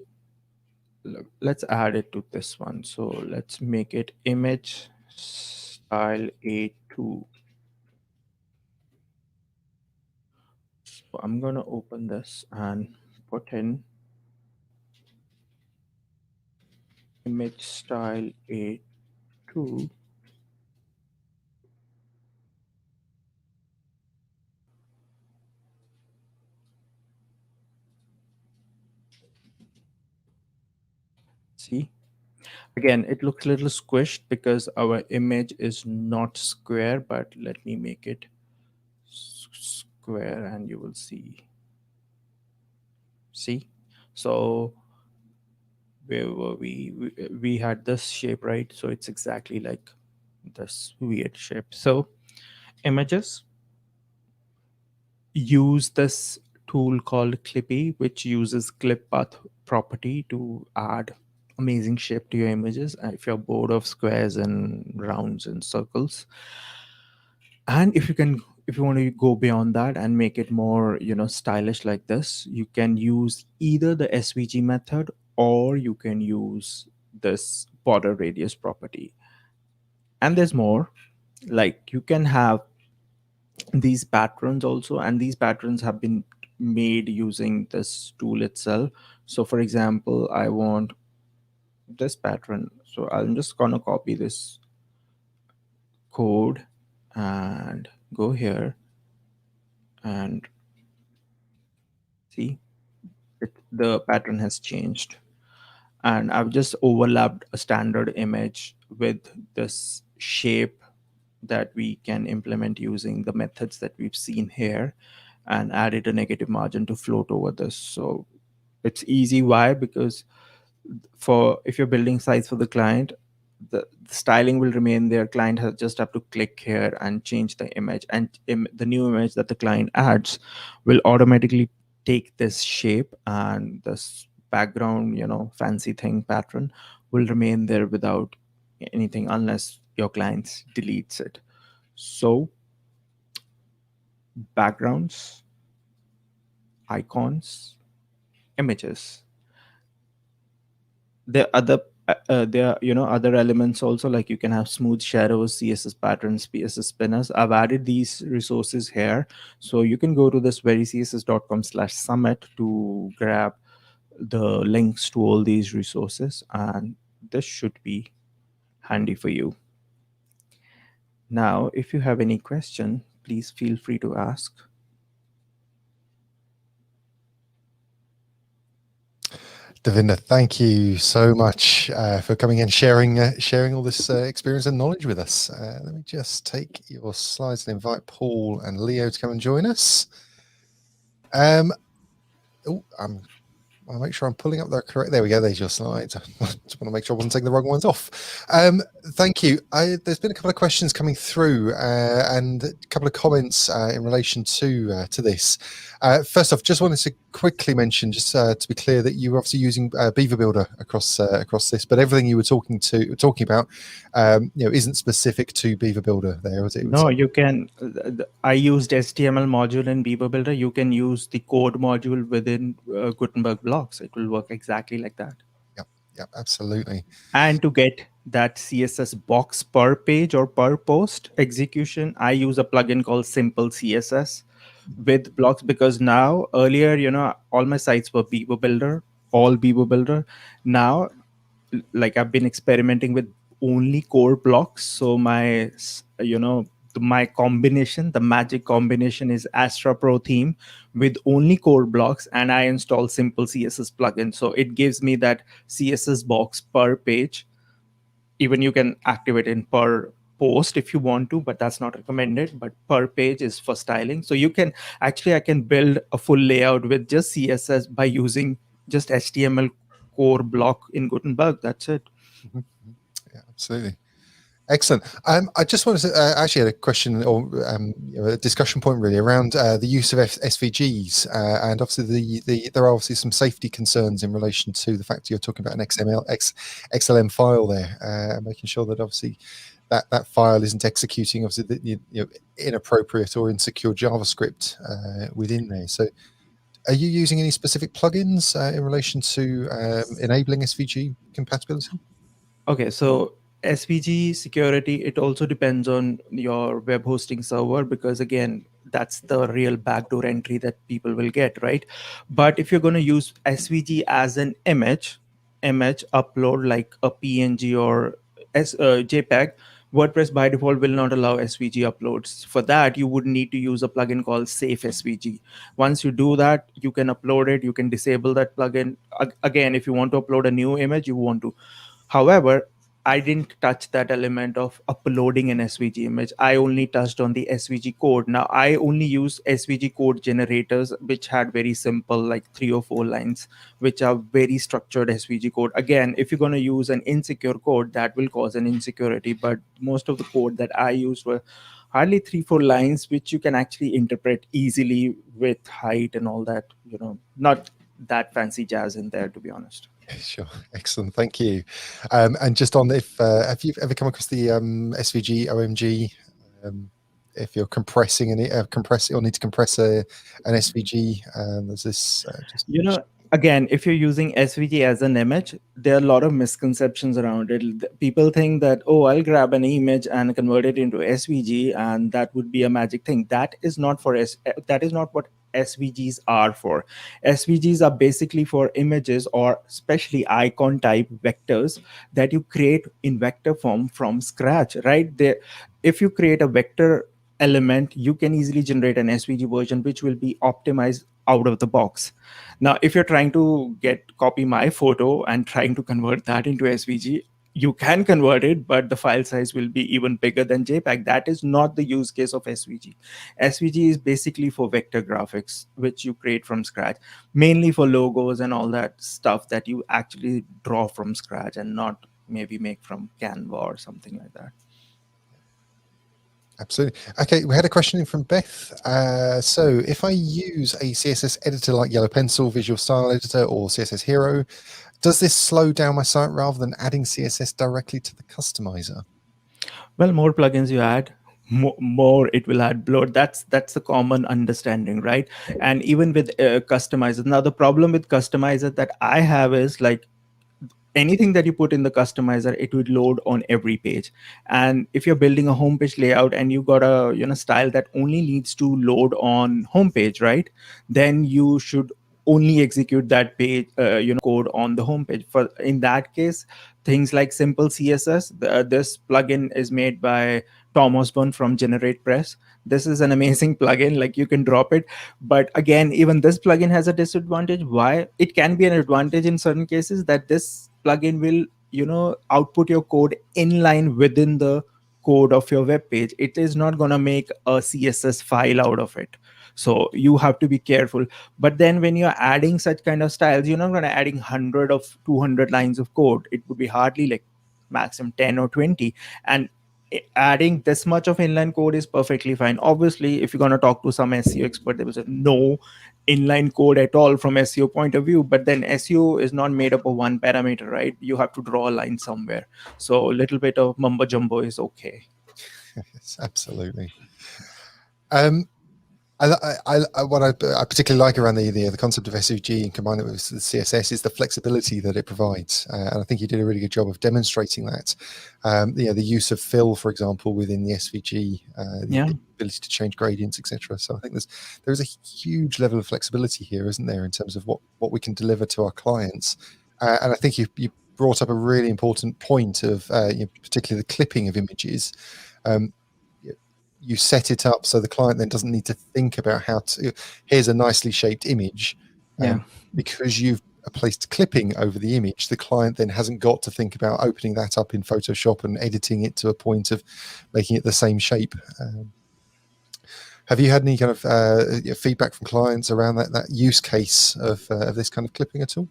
let's add it to this one. So let's make it image style A2. So I'm gonna open this and put in image style A2. See, again, it looks a little squished because our image is not square, but let me make it square and you will see. See, so where were we had this shape, right? So it's exactly like this weird shape. So images, use this tool called Clippy, which uses clip path property to add amazing shape to your images if you're bored of squares and rounds and circles. And if you want to go beyond that and make it more stylish like this, you can use either the SVG method or you can use this border radius property. And there's more. like you can have these patterns also, and these patterns have been made using this tool itself. So for example, I want this pattern, so I'm just gonna copy this code and go here and see the pattern has changed, and I've just overlapped a standard image with this shape that we can implement using the methods that we've seen here, and added a negative margin to float over this. So it's easy. Why? Because for if you're building sites for the client, the styling will remain there. Client has just have to click here and change the image, and the new image that the client adds will automatically take this shape, and this background, fancy thing pattern will remain there without anything, unless your client deletes it. So backgrounds, icons, images. There are other elements also, like you can have smooth shadows, CSS patterns, CSS spinners. I've added these resources here, so you can go to this verycss.com/summit to grab the links to all these resources, and this should be handy for you. Now, if you have any question, please feel free to ask. Devinder, thank you so much for coming and sharing all this experience and knowledge with us. Let me just take your slides and invite Paul and Leo to come and join us. I'll make sure I'm pulling up the correct. There we go. There's your slides. I just want to make sure I wasn't taking the wrong ones off. Thank you. There's been a couple of questions coming through and a couple of comments in relation to this. First off, just wanted to quickly mention, just to be clear, that you're obviously using Beaver Builder across this, but everything you were talking about, isn't specific to Beaver Builder. There, was it? No, you can. I used HTML module in Beaver Builder. You can use the code module within Gutenberg blocks. It will work exactly like that. Yep, absolutely. And to get that CSS box per page or per post execution, I use a plugin called Simple CSS with blocks, because now earlier, all my sites were Beaver Builder, all Beaver Builder. Now, like, I've been experimenting with only core blocks. So my combination, the magic combination, is Astra Pro theme with only core blocks, and I install Simple CSS plugin. So it gives me that CSS box per page. Even you can activate in per post if you want to, but that's not recommended. But per page is for styling. So I can build a full layout with just CSS by using just HTML core block in Gutenberg. That's it. Yeah, absolutely. Excellent. I just wanted to actually had a question or a discussion point really around the use of SVGs, and obviously there are obviously some safety concerns in relation to the fact you're talking about an XLM file there, making sure that obviously that file isn't executing obviously the inappropriate or insecure JavaScript within there. So, are you using any specific plugins in relation to enabling SVG compatibility? Okay, so SVG security, it also depends on your web hosting server, because again, that's the real backdoor entry that people will get, right? But if you're going to use SVG as an image upload, like a PNG or JPEG, WordPress by default will not allow SVG uploads. For that, you would need to use a plugin called Safe SVG. Once you do that, you can upload it. You can disable that plugin. Again, if you want to upload a new image, you want to. However, I didn't touch that element of uploading an SVG image. I only touched on the SVG code. Now, I only use SVG code generators, which had very simple, like 3 or 4 lines, which are very structured SVG code. Again, if you're going to use an insecure code, that will cause an insecurity. But most of the code that I used were hardly 3-4 lines, which you can actually interpret easily with height and all that. Not that fancy jazz in there, to be honest. Sure, excellent, thank you. And just on, if have you ever come across the SVG OMG? If you're compressing or need to compress an SVG, there's this. again, if you're using SVG as an image, there are a lot of misconceptions around it. People think that, oh, I'll grab an image and convert it into SVG, and that would be a magic thing. That is not what SVGs are for. SVGs are basically for images, or especially icon type vectors that you create in vector form from scratch, right? If you create a vector element, you can easily generate an SVG version, which will be optimized out of the box. Now, if you're trying to copy my photo and trying to convert that into SVG, you can convert it, but the file size will be even bigger than JPEG. That is not the use case of SVG. SVG is basically for vector graphics, which you create from scratch, mainly for logos and all that stuff that you actually draw from scratch and not maybe make from Canva or something like that. Absolutely. Okay, we had a question in from Beth. So if I use a CSS editor like Yellow Pencil, Visual Style Editor, or CSS Hero, does this slow down my site rather than adding CSS directly to the customizer? Well, more plugins you add, more it will add bloat. That's the common understanding, right? And even with customizers. Now, the problem with customizer that I have is, like, anything that you put in the customizer, it would load on every page. And if you're building a homepage layout and you got a style that only needs to load on homepage, right? Then you should only execute that page code on the homepage. For in that case, things like simple CSS, this plugin is made by Tom Osborne from GeneratePress. This is an amazing plugin, like you can drop it. But again, even this plugin has a disadvantage. Why? It can be an advantage in certain cases, that this plugin will output your code inline within the code of your web page. It is not going to make a CSS file out of it. So you have to be careful. But then when you're adding such kind of styles, you're not going to adding 100 of 200 lines of code. It would be hardly like maximum 10 or 20. And adding this much of inline code is perfectly fine. Obviously, if you're going to talk to some SEO expert, they will say no inline code at all from SEO point of view. But then SEO is not made up of one parameter, right? You have to draw a line somewhere. So a little bit of mumbo jumbo is okay. Yes, absolutely. What I particularly like around the concept of SVG and combine it with the CSS is the flexibility that it provides, and I think you did a really good job of demonstrating that. The use of fill, for example, within the SVG, the ability to change gradients, etc. So I think there's a huge level of flexibility here, isn't there, in terms of what we can deliver to our clients. And I think you brought up a really important point of particularly the clipping of images. You set it up so the client then doesn't need to think about how to, here's a nicely shaped image. Because you've placed clipping over the image, the client then hasn't got to think about opening that up in Photoshop and editing it to a point of making it the same shape. Have you had any kind of feedback from clients around that use case of this kind of clipping at all?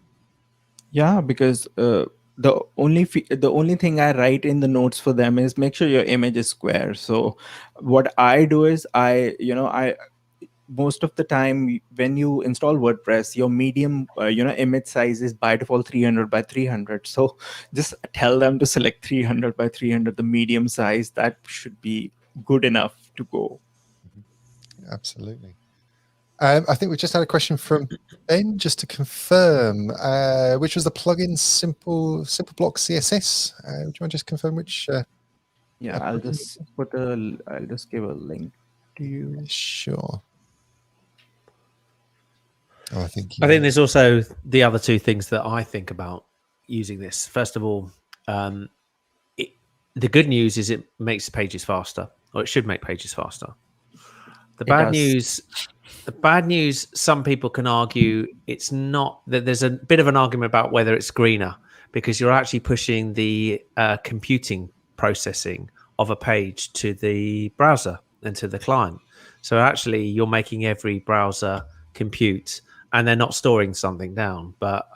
Yeah, because the only thing I write in the notes for them is make sure your image is square. So what I do is I most of the time when you install WordPress, your medium image size is by default 300 by 300. So just tell them to select 300 by 300, the medium size. That should be good enough to go. Absolutely. I think we just had a question from Ben, just to confirm, which was the plugin Simple Block CSS. Do you want to just confirm which? Yeah, I'll just give a link to you. Sure. Oh, I think there's also the other two things that I think about using this. First of all, the good news is it makes pages faster, or it should make pages faster. The bad news, some people can argue it's not, that there's a bit of an argument about whether it's greener, because you're actually pushing the computing processing of a page to the browser and to the client. So actually you're making every browser compute, and they're not storing something down. But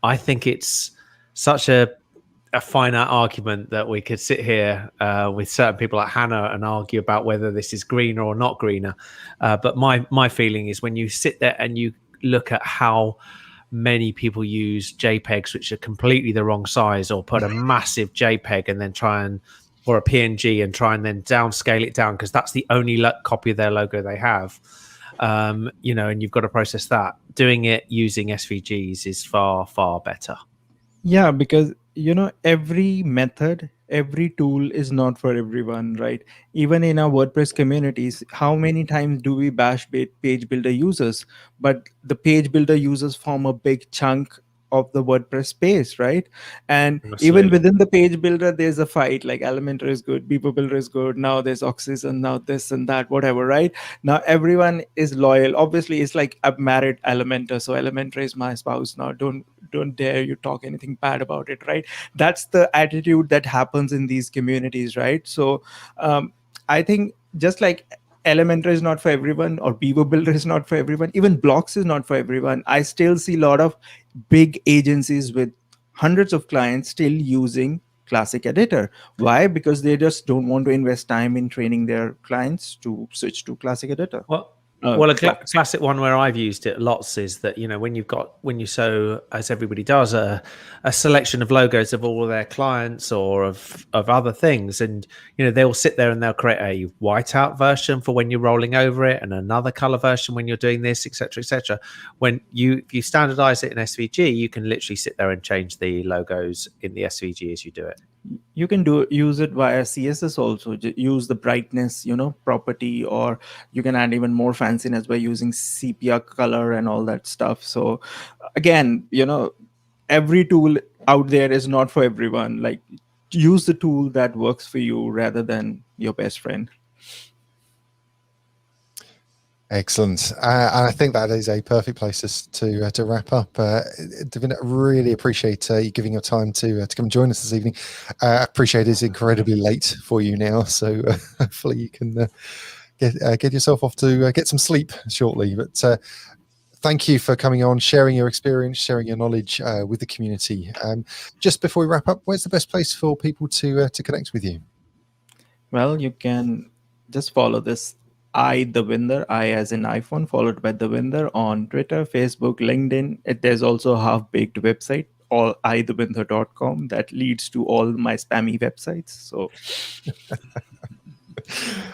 I think it's such a finite argument that we could sit here with certain people like Hannah and argue about whether this is greener or not greener. But my feeling is, when you sit there and you look at how many people use JPEGs, which are completely the wrong size, or put a massive JPEG and then or a PNG and try and then downscale it down because that's the only copy of their logo they have. you know, and you've got to process that. Doing it using SVGs is far, far better. Yeah, because every method, every tool is not for everyone, right? Even in our WordPress communities, how many times do we bash page builder users? But the page builder users form a big chunk of the WordPress space, right? And even Absolutely. within the page builder, there's a fight. Like Elementor is good, Beaver Builder is good. Now there's Oxys and now this and that, whatever, right? Now everyone is loyal. Obviously, it's like I've married Elementor, so Elementor is my spouse now. Don't dare you talk anything bad about it, right? That's the attitude that happens in these communities, right? So I think just like Elementor is not for everyone, or Beaver Builder is not for everyone, even Blocks is not for everyone. I still see a lot of big agencies with hundreds of clients still using Classic Editor. Why? Because they just don't want to invest time in training their clients to switch to Classic Editor. Well, a classic one where I've used it lots is that, you know, when you sow, as everybody does, a selection of logos of all of their clients or of other things, and, you know, they'll sit there and they'll create a whiteout version for when you're rolling over it, and another color version when you're doing this, etc., etc. When if you standardize it in SVG, you can literally sit there and change the logos in the SVG as you do it. You can use it via CSS also. Use the brightness, property, or you can add even more fanciness by using sepia color and all that stuff. So again, every tool out there is not for everyone. Like, use the tool that works for you rather than your best friend. Excellent. And I think that is a perfect place to wrap up. Davina, really appreciate you giving your time to come and join us this evening. I appreciate it's incredibly late for you now, so hopefully you can get yourself off to get some sleep shortly. But thank you for coming on, sharing your experience, sharing your knowledge with the community. Just before we wrap up, where's the best place for people to connect with you? Well, you can just follow this Devinder, I as in iPhone, followed by Devinder on Twitter, Facebook, LinkedIn. There's also a half-baked website, all iDevinder.com, that leads to all my spammy websites. So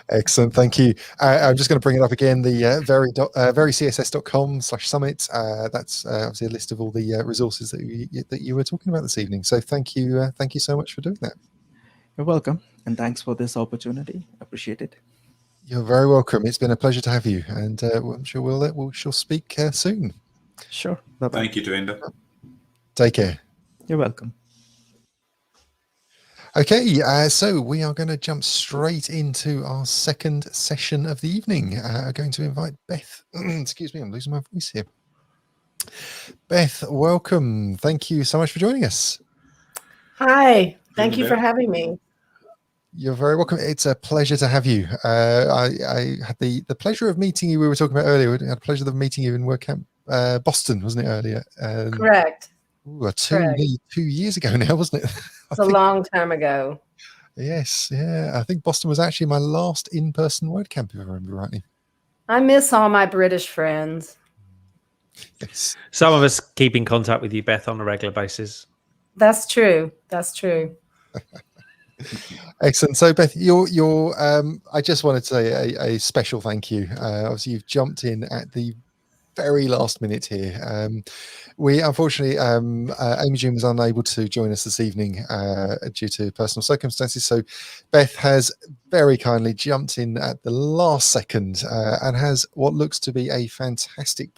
excellent, thank you. I'm just going to bring it up again, the verycss.com/summit. That's obviously a list of all the resources that you were talking about this evening. So thank you so much for doing that. You're welcome, and thanks for this opportunity. Appreciate it. You're very welcome. It's been a pleasure to have you, and I'm sure we'll speak soon. Sure. Bye-bye. Thank you, Devinder. Take care. You're welcome. Okay, so we are going to jump straight into our second session of the evening. I'm going to invite Beth. Excuse me, I'm losing my voice here. Beth, welcome. Thank you so much for joining us. Hi, thank you for having me. You're very welcome. It's a pleasure to have you. I had the pleasure of meeting you. We were talking about earlier. We had the pleasure of meeting you in WordCamp Boston, wasn't it, earlier? Correct. Ooh, 2 years ago now, wasn't it? It's a long time ago. Yes, yeah. I think Boston was actually my last in-person WordCamp, if I remember rightly. I miss all my British friends. Yes. Some of us keep in contact with you, Beth, on a regular basis. That's true. That's true. Excellent. So Beth, I just wanted to say a special thank you. Obviously you've jumped in at the very last minute here. We unfortunately, AmyJune was unable to join us this evening due to personal circumstances. So Beth has very kindly jumped in at the last second and has what looks to be a fantastic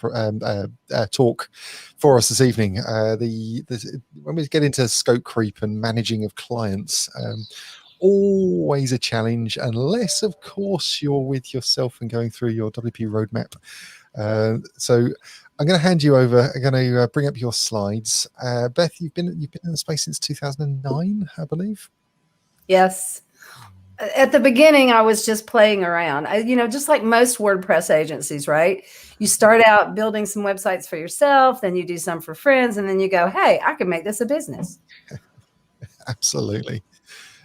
talk for us this evening. When we get into scope creep and managing of clients, always a challenge, unless of course you're with yourself and going through your WP roadmap. So I'm going to hand you over. I'm going to bring up your slides. Beth, you've been in the space since 2009, I believe. Yes. At the beginning, I was just playing around. Just like most WordPress agencies, right? You start out building some websites for yourself, then you do some for friends, and then you go, hey, I can make this a business. Absolutely.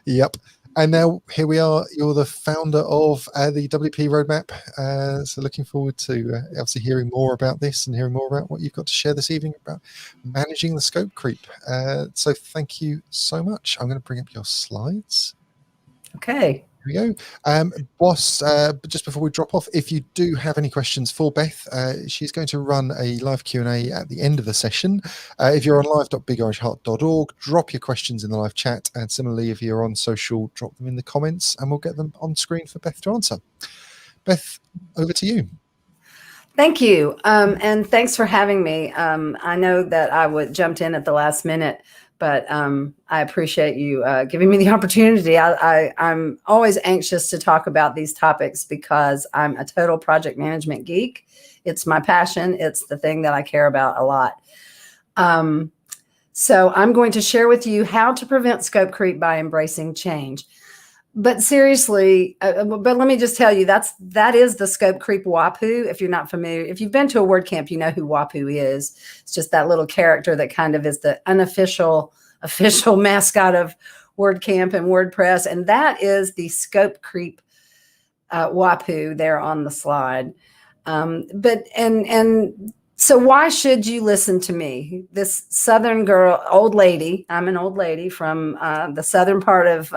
Yep. And now here we are. You're the founder of the WP Roadmap. So looking forward to obviously hearing more about this and hearing more about what you've got to share this evening about managing the scope creep. So thank you so much. I'm going to bring up your slides. Okay. Here we go. Boss, just before we drop off, if you do have any questions for Beth, she's going to run a live Q&A at the end of the session. If you're on live.bigorangheart.org, drop your questions in the live chat. And similarly, if you're on social, drop them in the comments and we'll get them on screen for Beth to answer. Beth, over to you. Thank you. And thanks for having me. I know that I jumped in at the last minute, but I appreciate you giving me the opportunity. I'm always anxious to talk about these topics because I'm a total project management geek. It's my passion. It's the thing that I care about a lot. So I'm going to share with you how to prevent scope creep by embracing change. But seriously, but let me just tell you, that is the scope creep WAPU. If you're not familiar, if you've been to a WordCamp, you know who WAPU is. It's just that little character that kind of is the official mascot of WordCamp and WordPress. And that is the scope creep WAPU there on the slide. So why should you listen to me? This Southern girl, old lady, I'm an old lady from the southern part of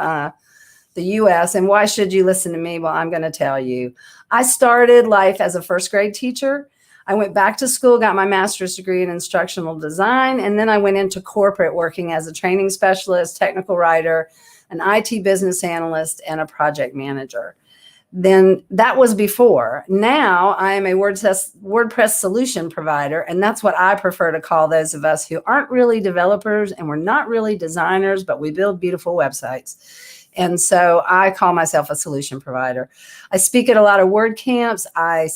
the US. And why should you listen to me? Well, I'm going to tell you. I started life as a first grade teacher. I went back to school, got my master's degree in instructional design, and then I went into corporate working as a training specialist, technical writer, an IT business analyst, and a project manager. Then that was before. Now I am a WordPress solution provider, and that's what I prefer to call those of us who aren't really developers and we're not really designers, but we build beautiful websites. And so I call myself a solution provider. I speak at a lot of WordCamps. I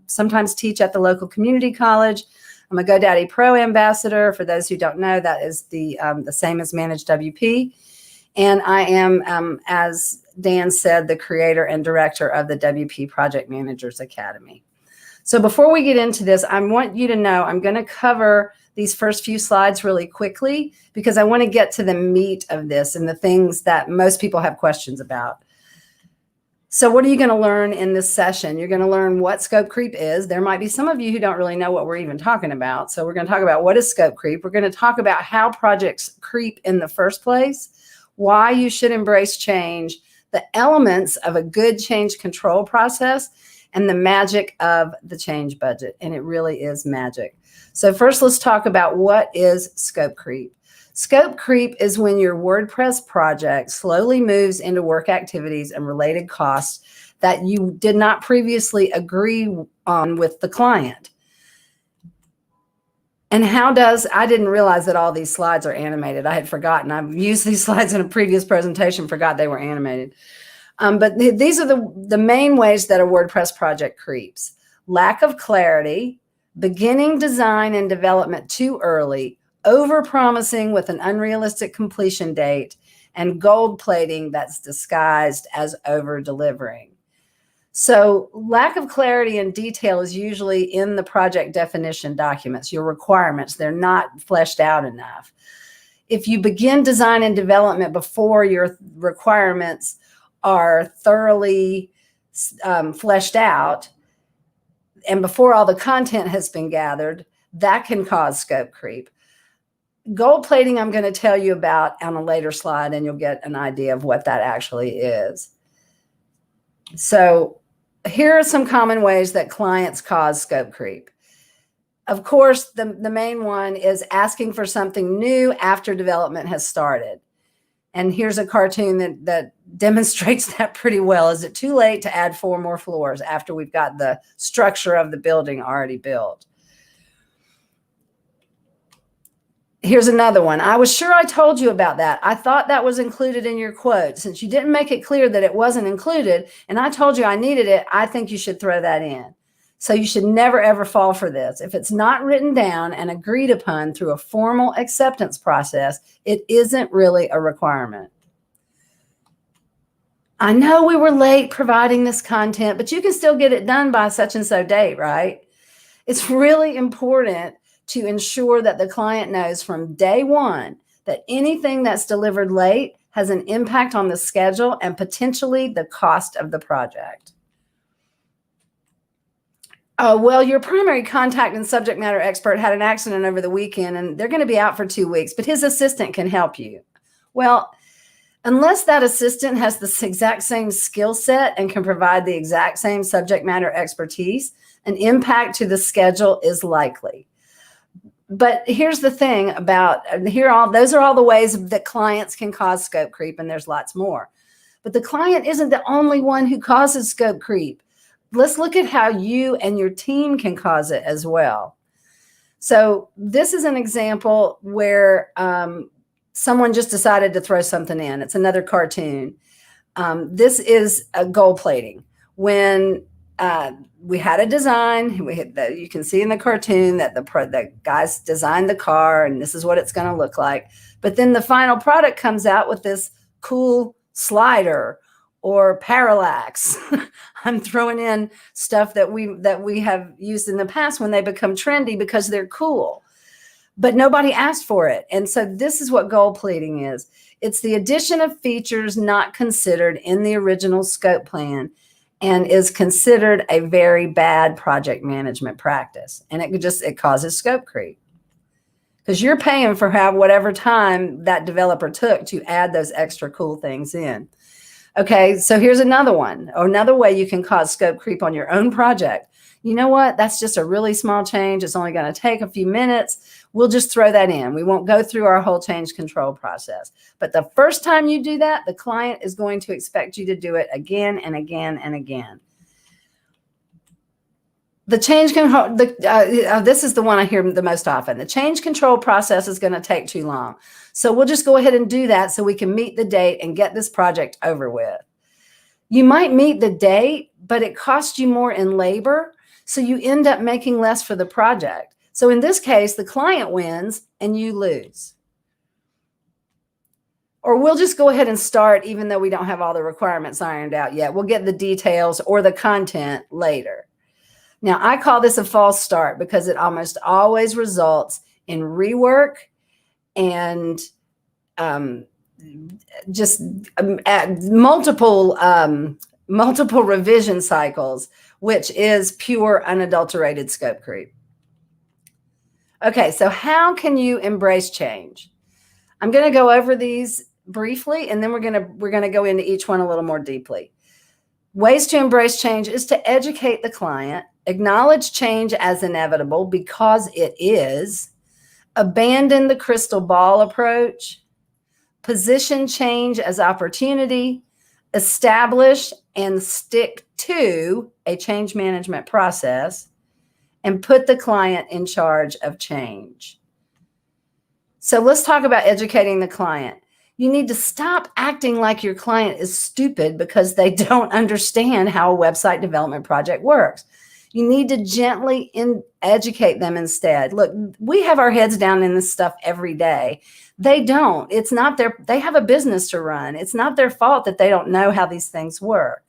sometimes teach at the local community college. I'm a GoDaddy Pro ambassador. For those who don't know, that is the same as Managed WP. And I am, as Dan said, the creator and director of the WP Project Managers Academy. So before we get into this, I want you to know I'm going to cover these first few slides really quickly because I want to get to the meat of this and the things that most people have questions about. So what are you going to learn in this session? You're going to learn what scope creep is. There might be some of you who don't really know what we're even talking about. So we're going to talk about what is scope creep. We're going to talk about how projects creep in the first place, why you should embrace change, the elements of a good change control process, and the magic of the change budget. And it really is magic. So first, let's talk about what is scope creep. Scope creep is when your WordPress project slowly moves into work activities and related costs that you did not previously agree on with the client. And I didn't realize that all these slides are animated. I had forgotten. I've used these slides in a previous presentation, forgot they were animated. But these are the main ways that a WordPress project creeps. Lack of clarity, beginning design and development too early, over-promising with an unrealistic completion date, and gold plating that's disguised as over-delivering. So lack of clarity and detail is usually in the project definition documents, your requirements. They're not fleshed out enough. If you begin design and development before your requirements are thoroughly fleshed out, and before all the content has been gathered, that can cause scope creep. Gold plating, I'm going to tell you about on a later slide, and you'll get an idea of what that actually is. So here are some common ways that clients cause scope creep. Of course, the main one is asking for something new after development has started. And here's a cartoon that demonstrates that pretty well. Is it too late to add 4 more floors after we've got the structure of the building already built? Here's another one. I was sure I told you about that. I thought that was included in your quote. Since you didn't make it clear that it wasn't included, and I told you I needed it, I think you should throw that in. So you should never, ever fall for this. If it's not written down and agreed upon through a formal acceptance process, it isn't really a requirement. I know we were late providing this content, but you can still get it done by such and so date, right? It's really important to ensure that the client knows from day one that anything that's delivered late has an impact on the schedule and potentially the cost of the project. Well, your primary contact and subject matter expert had an accident over the weekend and they're going to be out for 2 weeks, but his assistant can help you. Well, Unless that assistant has the exact same skill set and can provide the exact same subject matter expertise, an impact to the schedule is likely. But here's the thing about those are all the ways that clients can cause scope creep, and there's lots more. But the client isn't the only one who causes scope creep. Let's look at how you and your team can cause it as well. So this is an example where someone just decided to throw something in. It's another cartoon. This is a gold plating. When we had a design, you can see in the cartoon that the guys designed the car, and this is what it's going to look like. But then the final product comes out with this cool slider or parallax. I'm throwing in stuff that we have used in the past when they become trendy because they're cool. But nobody asked for it. And so this is what gold plating is. It's the addition of features not considered in the original scope plan and is considered a very bad project management practice. And it causes scope creep. Because you're paying for whatever time that developer took to add those extra cool things in. Okay, so here's another one. Another way you can cause scope creep on your own project. You know what? That's just a really small change. It's only going to take a few minutes. We'll just throw that in. We won't go through our whole change control process. But the first time you do that, the client is going to expect you to do it again and again and again. The change control, this is the one I hear the most often. The change control process is going to take too long. So we'll just go ahead and do that so we can meet the date and get this project over with. You might meet the date, but it costs you more in labor. So you end up making less for the project. So in this case, the client wins and you lose. Or we'll just go ahead and start even though we don't have all the requirements ironed out yet. We'll get the details or the content later. Now, I call this a false start because it almost always results in rework and multiple revision cycles, which is pure unadulterated scope creep. Okay, so how can you embrace change? I'm going to go over these briefly, and then we're going to go into each one a little more deeply. Ways to embrace change is to educate the client, acknowledge change as inevitable because it is, abandon the crystal ball approach, position change as opportunity, establish and stick to a change management process, and put the client in charge of change. So let's talk about educating the client. You need to stop acting like your client is stupid because they don't understand how a website development project works. You need to gently educate them instead. Look, we have our heads down in this stuff every day. They don't. It's not they have a business to run. It's not their fault that they don't know how these things work.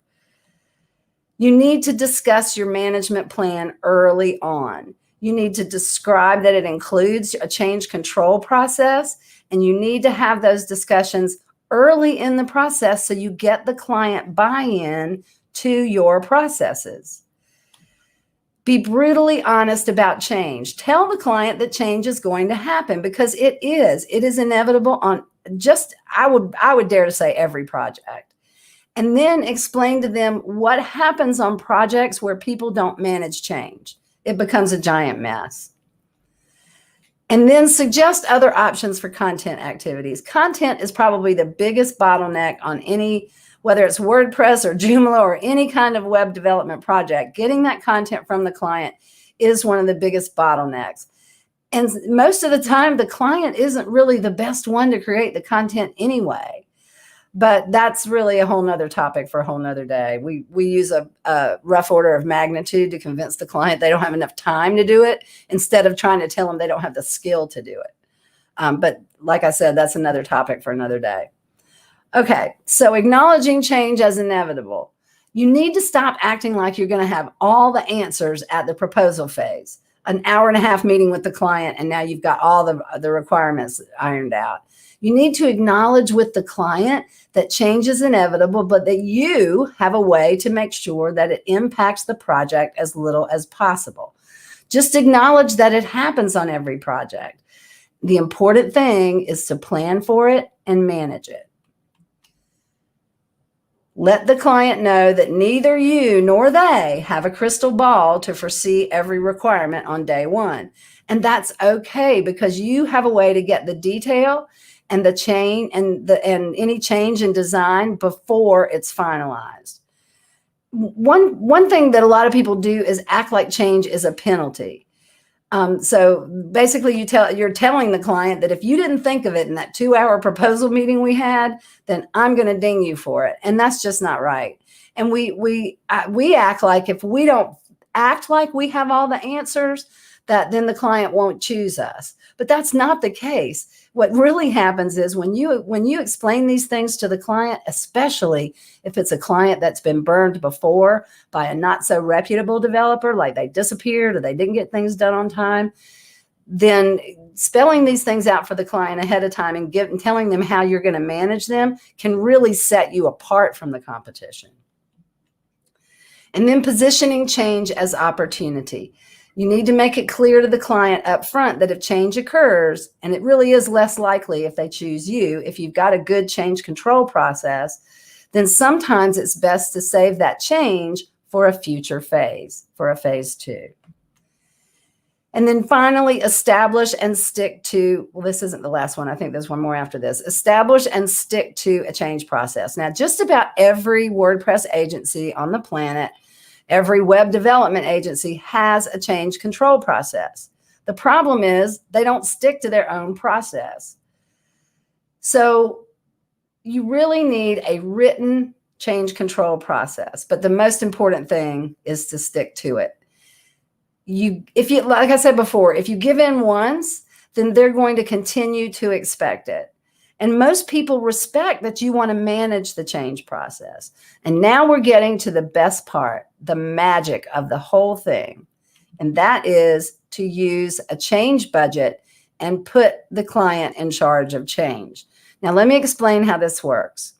You need to discuss your management plan early on. You need to describe that it includes a change control process, and you need to have those discussions early in the process so you get the client buy-in to your processes. Be brutally honest about change. Tell the client that change is going to happen because it is inevitable on I would dare to say every project. And then explain to them what happens on projects where people don't manage change. It becomes a giant mess. And then suggest other options for content activities. Content is probably the biggest bottleneck on whether it's WordPress or Joomla or any kind of web development project. Getting that content from the client is one of the biggest bottlenecks. And most of the time, the client isn't really the best one to create the content anyway. But that's really a whole nother topic for a whole nother day. We use a rough order of magnitude to convince the client they don't have enough time to do it instead of trying to tell them they don't have the skill to do it. But like I said, that's another topic for another day. Okay, so acknowledging change as inevitable. You need to stop acting like you're going to have all the answers at the proposal phase. An hour and a half meeting with the client, and now you've got all the requirements ironed out. You need to acknowledge with the client that change is inevitable, but that you have a way to make sure that it impacts the project as little as possible. Just acknowledge that it happens on every project. The important thing is to plan for it and manage it. Let the client know that neither you nor they have a crystal ball to foresee every requirement on day one. And that's okay, because you have a way to get the detail and the chain and any change in design before it's finalized. One thing that a lot of people do is act like change is a penalty. So basically you're telling the client that if you didn't think of it in that 2-hour proposal meeting we had, then I'm going to ding you for it. And that's just not right. And we act like if we don't act like we have all the answers, that then the client won't choose us. But that's not the case. What really happens is when you explain these things to the client, especially if it's a client that's been burned before by a not so reputable developer, like they disappeared or they didn't get things done on time, then spelling these things out for the client ahead of time and telling them how you're going to manage them can really set you apart from the competition. And then positioning change as opportunity. You need to make it clear to the client up front that if change occurs, and it really is less likely if they choose you, if you've got a good change control process, then sometimes it's best to save that change for a future phase, for a phase 2. And then finally, establish and stick to, well, this isn't the last one. I think there's one more after this. Establish and stick to a change process. Now, just about every WordPress agency on the planet, every web development agency has a change control process. The problem is they don't stick to their own process. So you really need a written change control process. But the most important thing is to stick to it. If you, like I said before, if you give in once, then they're going to continue to expect it. And most people respect that you want to manage the change process. And now we're getting to the best part, the magic of the whole thing. And that is to use a change budget and put the client in charge of change. Now, let me explain how this works.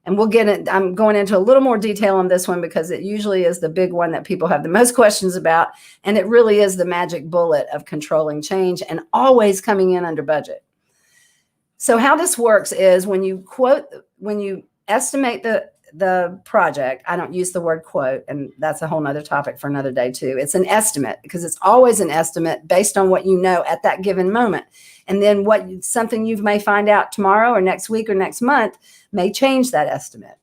And we'll get it. I'm going into a little more detail on this one because it usually is the big one that people have the most questions about. And it really is the magic bullet of controlling change and always coming in under budget. So how this works is when you estimate the project, I don't use the word quote, and that's a whole nother topic for another day too. It's an estimate because it's always an estimate based on what you know at that given moment. And then something you may find out tomorrow or next week or next month may change that estimate.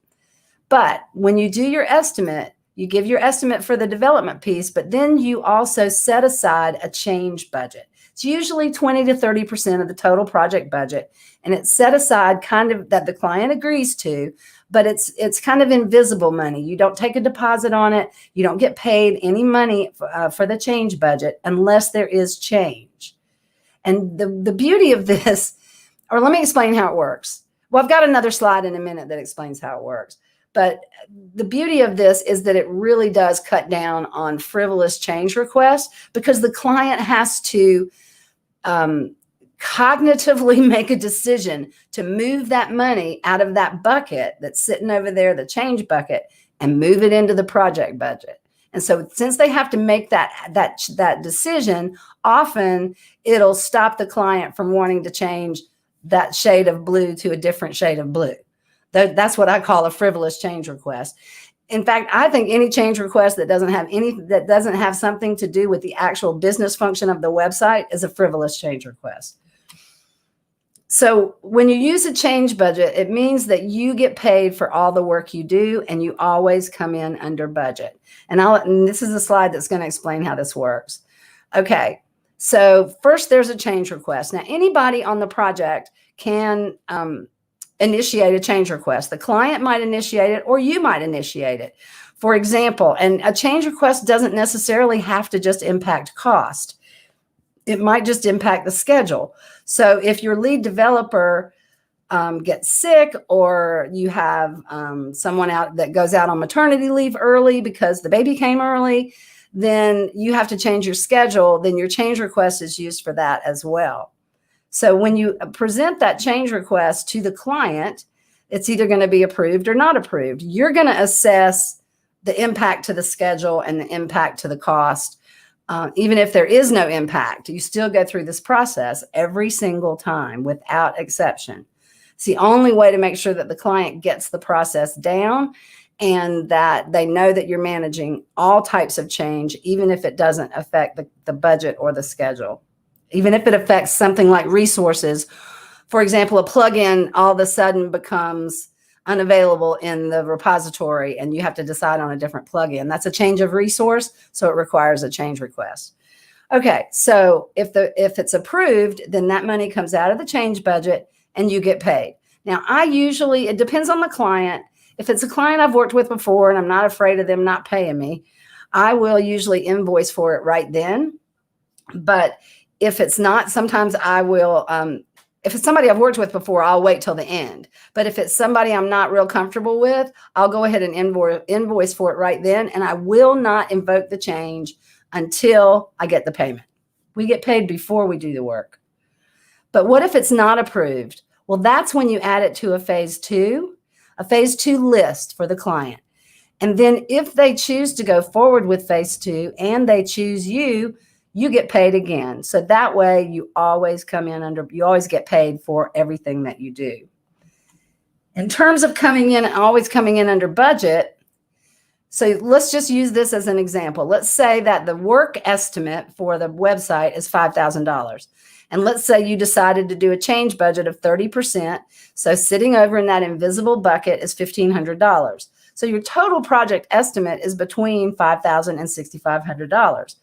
But when you do your estimate, you give your estimate for the development piece, but then you also set aside a change budget. It's usually 20 to 30% of the total project budget. And it's set aside kind of that the client agrees to, but it's kind of invisible money. You don't take a deposit on it. You don't get paid any money for the change budget unless there is change. And the beauty of this, or let me explain how it works. Well, I've got another slide in a minute that explains how it works. But the beauty of this is that it really does cut down on frivolous change requests because the client has to cognitively make a decision to move that money out of that bucket that's sitting over there, the change bucket, and move it into the project budget. And so since they have to make that decision, often it'll stop the client from wanting to change that shade of blue to a different shade of blue. That's what I call a frivolous change request. In fact, I think any change request that doesn't have something to do with the actual business function of the website is a frivolous change request. So when you use a change budget, it means that you get paid for all the work you do and you always come in under budget. And this is a slide that's going to explain how this works. Okay, so first there's a change request. Now anybody on the project can initiate a change request. The client might initiate it or you might initiate it. For example, and a change request doesn't necessarily have to just impact cost. It might just impact the schedule. So if your lead developer gets sick or you have someone out that goes out on maternity leave early because the baby came early, then you have to change your schedule, then your change request is used for that as well. So when you present that change request to the client, it's either going to be approved or not approved. You're going to assess the impact to the schedule and the impact to the cost. Even if there is no impact, you still go through this process every single time without exception. It's the only way to make sure that the client gets the process down and that they know that you're managing all types of change, even if it doesn't affect the budget or the schedule. Even if it affects something like resources. For example, a plugin all of a sudden becomes unavailable in the repository and you have to decide on a different plugin. That's a change of resource, so it requires a change request. Okay, so if it's approved, then that money comes out of the change budget and you get paid. Now, it depends on the client. If it's a client I've worked with before and I'm not afraid of them not paying me, I will usually invoice for it right then. But if it's not, sometimes I will, if it's somebody I've worked with before, I'll wait till the end. But if it's somebody I'm not real comfortable with, I'll go ahead and invoice for it right then. And I will not invoke the change until I get the payment. We get paid before we do the work. But what if it's not approved? Well, that's when you add it to a phase 2 list for the client. And then if they choose to go forward with phase 2 and they choose you get paid again. So that way you always get paid for everything that you do. In terms of always coming in under budget, so let's just use this as an example. Let's say that the work estimate for the website is $5,000. And let's say you decided to do a change budget of 30%. So sitting over in that invisible bucket is $1,500. So your total project estimate is between $5,000 and $6,500.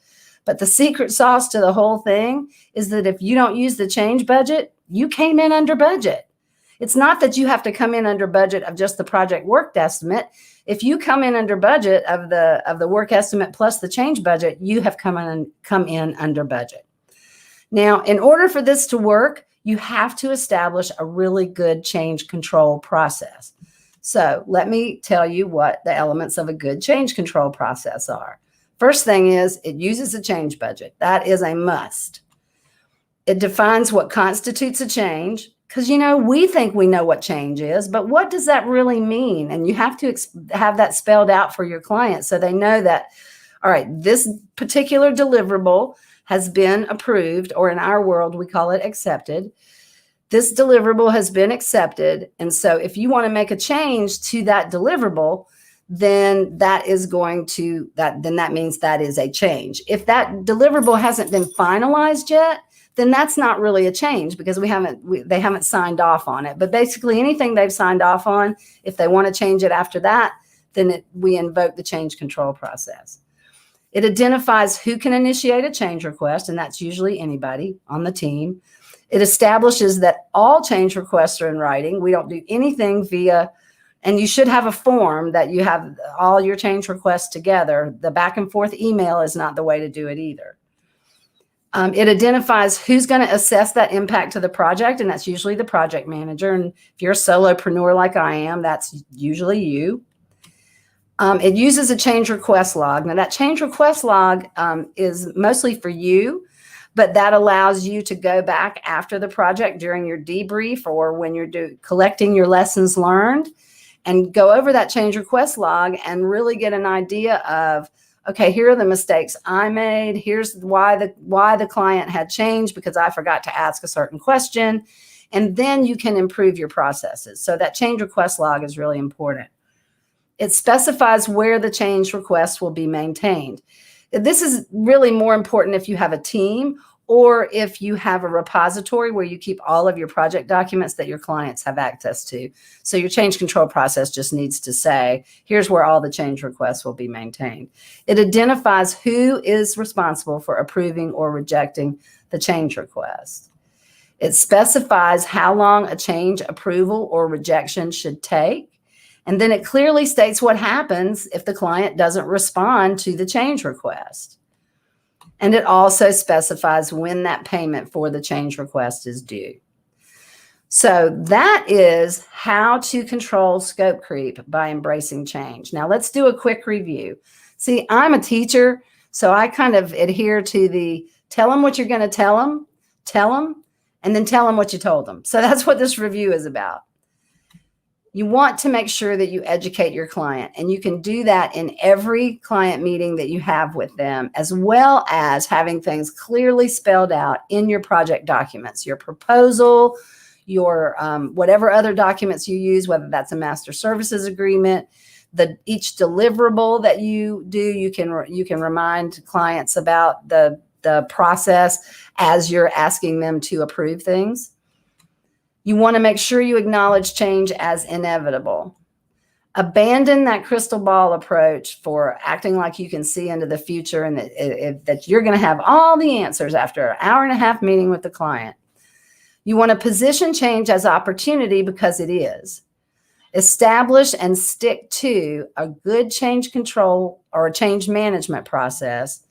But the secret sauce to the whole thing is that if you don't use the change budget, you came in under budget. It's not that you have to come in under budget of just the project work estimate. If you come in under budget of the work estimate plus the change budget, you have come in under budget. Now, in order for this to work, you have to establish a really good change control process. So let me tell you what the elements of a good change control process are. First thing is it uses a change budget. That is a must. It defines what constitutes a change because, we think we know what change is, but what does that really mean? And you have to have that spelled out for your client so they know that, all right, this particular deliverable has been approved, or in our world, we call it accepted. This deliverable has been accepted. And so if you want to make a change to that deliverable, then that means that is a change. If that deliverable hasn't been finalized yet, then that's not really a change because they haven't signed off on it. But basically anything they've signed off on, if they want to change it after that, then we invoke the change control process. It identifies who can initiate a change request, and that's usually anybody on the team. It establishes that all change requests are in writing. We don't do anything and you should have a form that you have all your change requests together. The back and forth email is not the way to do it either. It identifies who's going to assess that impact to the project, and that's usually the project manager. And if you're a solopreneur like I am, that's usually you. It uses a change request log. Now, that change request log is mostly for you, but that allows you to go back after the project during your debrief or when you're collecting your lessons learned and go over that change request log and really get an idea of, okay, here are the mistakes I made. Here's why the client had changed because I forgot to ask a certain question. And then you can improve your processes. So that change request log is really important. It specifies where the change request will be maintained. This is really more important if you have a team or if you have a repository where you keep all of your project documents that your clients have access to. So your change control process just needs to say, here's where all the change requests will be maintained. It identifies who is responsible for approving or rejecting the change request. It specifies how long a change approval or rejection should take. And then it clearly states what happens if the client doesn't respond to the change request. And it also specifies when that payment for the change request is due. So that is how to control scope creep by embracing change. Now let's do a quick review. See, I'm a teacher, so I kind of adhere to the tell them what you're going to tell them, and then tell them what you told them. So that's what this review is about. You want to make sure that you educate your client, and you can do that in every client meeting that you have with them, as well as having things clearly spelled out in your project documents, your proposal, your whatever other documents you use, whether that's a master services agreement, each deliverable that you do, you can remind clients about the process as you're asking them to approve things. You want to make sure you acknowledge change as inevitable. Abandon that crystal ball approach for acting like you can see into the future and that you're going to have all the answers after an hour-and-a-half meeting with the client. You want to position change as opportunity because it is. Establish and stick to a good change control or a change management process,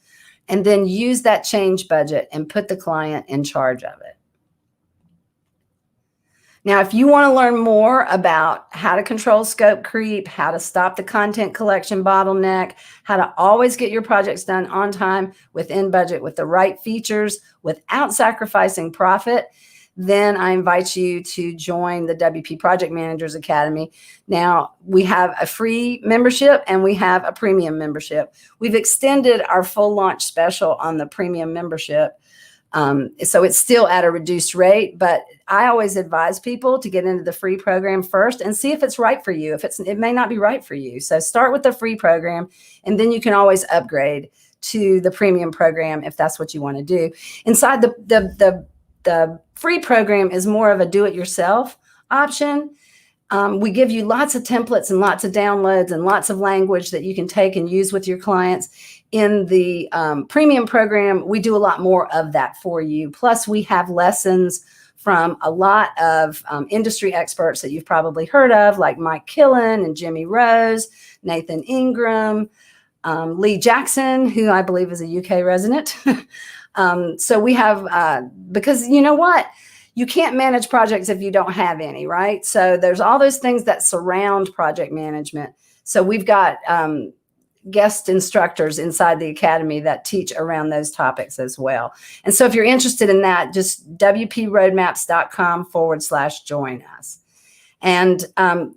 and then use that change budget and put the client in charge of it. Now, if you want to learn more about how to control scope creep, how to stop the content collection bottleneck, how to always get your projects done on time, within budget, with the right features, without sacrificing profit, then I invite you to join the WP Project Managers Academy. Now, we have a free membership and we have a premium membership. We've extended our full launch special on the premium membership. So it's still at a reduced rate, but I always advise people to get into the free program first and see if it's right for you. It may not be right for you. So start with the free program, and then you can always upgrade to the premium program if that's what you want to do. Inside the free program is more of a do-it-yourself option. We give you lots of templates and lots of downloads and lots of language that you can take and use with your clients. In the premium program, we do a lot more of that for you. Plus, we have lessons from a lot of industry experts that you've probably heard of, like Mike Killen and Jimmy Rose, Nathan Ingram, Lee Jackson, who I believe is a UK resident. So we have, because you know what? You can't manage projects if you don't have any, right? So there's all those things that surround project management. So we've got guest instructors inside the academy that teach around those topics as well. And so if you're interested in that, just wproadmaps.com/join us. And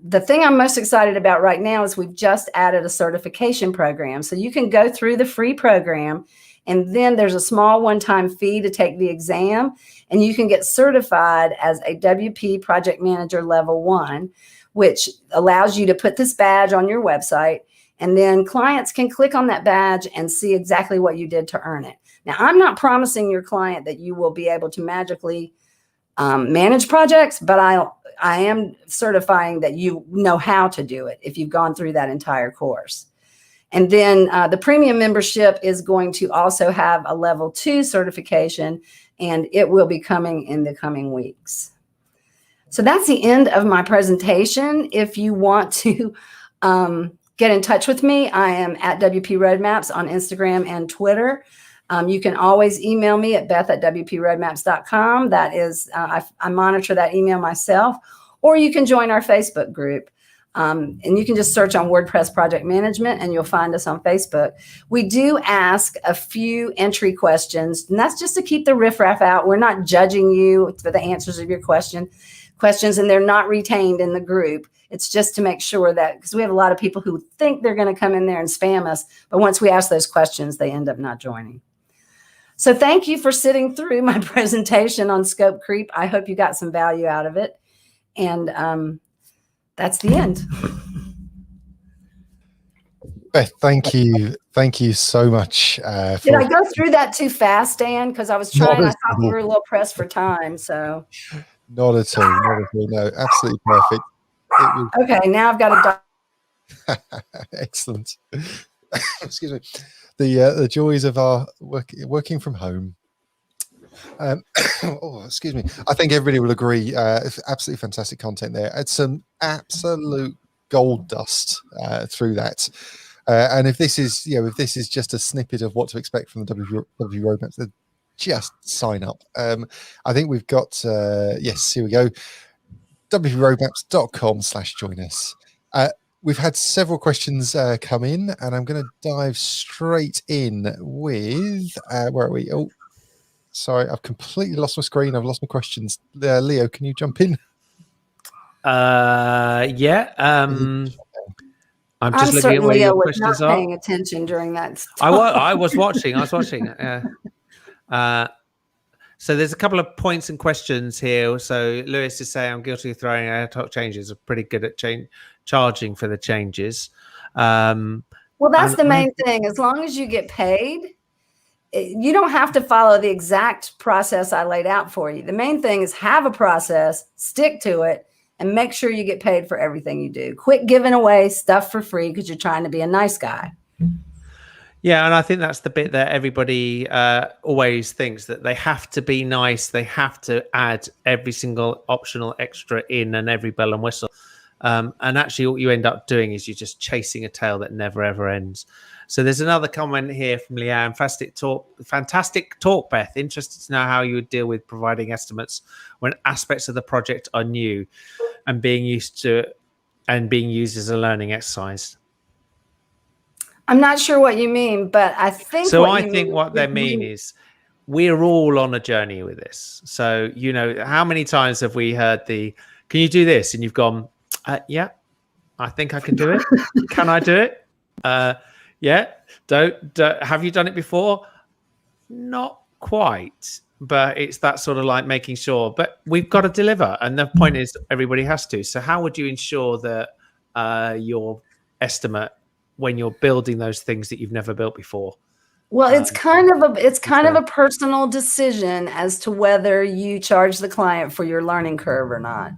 the thing I'm most excited about right now is we've just added a certification program. So you can go through the free program, and then there's a small one-time fee to take the exam, and you can get certified as a WP Project Manager Level 1, which allows you to put this badge on your website, and then clients can click on that badge and see exactly what you did to earn it. Now, I'm not promising your client that you will be able to magically manage projects, but I am certifying that you know how to do it if you've gone through that entire course. And then the premium membership is going to also have a level 2 certification, and it will be coming in the coming weeks. So that's the end of my presentation. If you want to get in touch with me, I am at WP Roadmaps on Instagram and Twitter. You can always email me at beth@wproadmaps.com. That is, I monitor that email myself, or you can join our Facebook group. And you can just search on WordPress Project Management and you'll find us on Facebook. We do ask a few entry questions, and that's just to keep the riffraff out. We're not judging you for the answers of your questions, and they're not retained in the group. It's just to make sure that, because we have a lot of people who think they're going to come in there and spam us, but once we ask those questions, they end up not joining. So thank you for sitting through my presentation on scope creep. I hope you got some value out of it. And that's the end. Beth, thank you. Thank you so much. Did I go through that too fast, Dan? Because I was trying, I thought we were a little pressed for time. So not at all. Not at all. No, absolutely perfect. Okay, now I've got a excellent. Excuse me. The joys of our working from home. Oh, excuse me. I think everybody will agree. Absolutely fantastic content there. It's some absolute gold dust through that. And if this is, if this is just a snippet of what to expect from the WP Roadmaps, then just sign up. I think we've got. Yes, here we go. wproadmaps.com/join us. We've had several questions come in, and I'm going to dive straight in with where are we? Oh, sorry, I've completely lost my screen. I've lost my questions. Leo, can you jump in? Yeah. I'm just looking at where your questions are. Paying attention during that. I was watching. So there's a couple of points and questions here. So Lewis is saying, I'm guilty of throwing ad hoc changes. I'm pretty good at charging for the changes. Well, that's the main thing. As long as you get paid, you don't have to follow the exact process I laid out for you. The main thing is have a process, stick to it, and make sure you get paid for everything you do. Quit giving away stuff for free because you're trying to be a nice guy. Yeah, and I think that's the bit that everybody always thinks, that they have to be nice. They have to add every single optional extra in and every bell and whistle. And actually what you end up doing is you're just chasing a tail that never, ever ends. So there's another comment here from Leanne. Fantastic talk, Beth. Interested to know how you would deal with providing estimates when aspects of the project are new and being used as a learning exercise. I'm not sure what you mean, but I think so. I think what they mean is we're all on a journey with this. So, you know, how many times have we heard can you do this? And you've gone, yeah, I think I can do it. Can I do it? Yeah. Don't have you done it before? Not quite, but it's that sort of like making sure, but we've got to deliver. And the point is everybody has to. So how would you ensure that your estimate, when you're building those things that you've never built before? Well, it's kind of a personal decision as to whether you charge the client for your learning curve or not.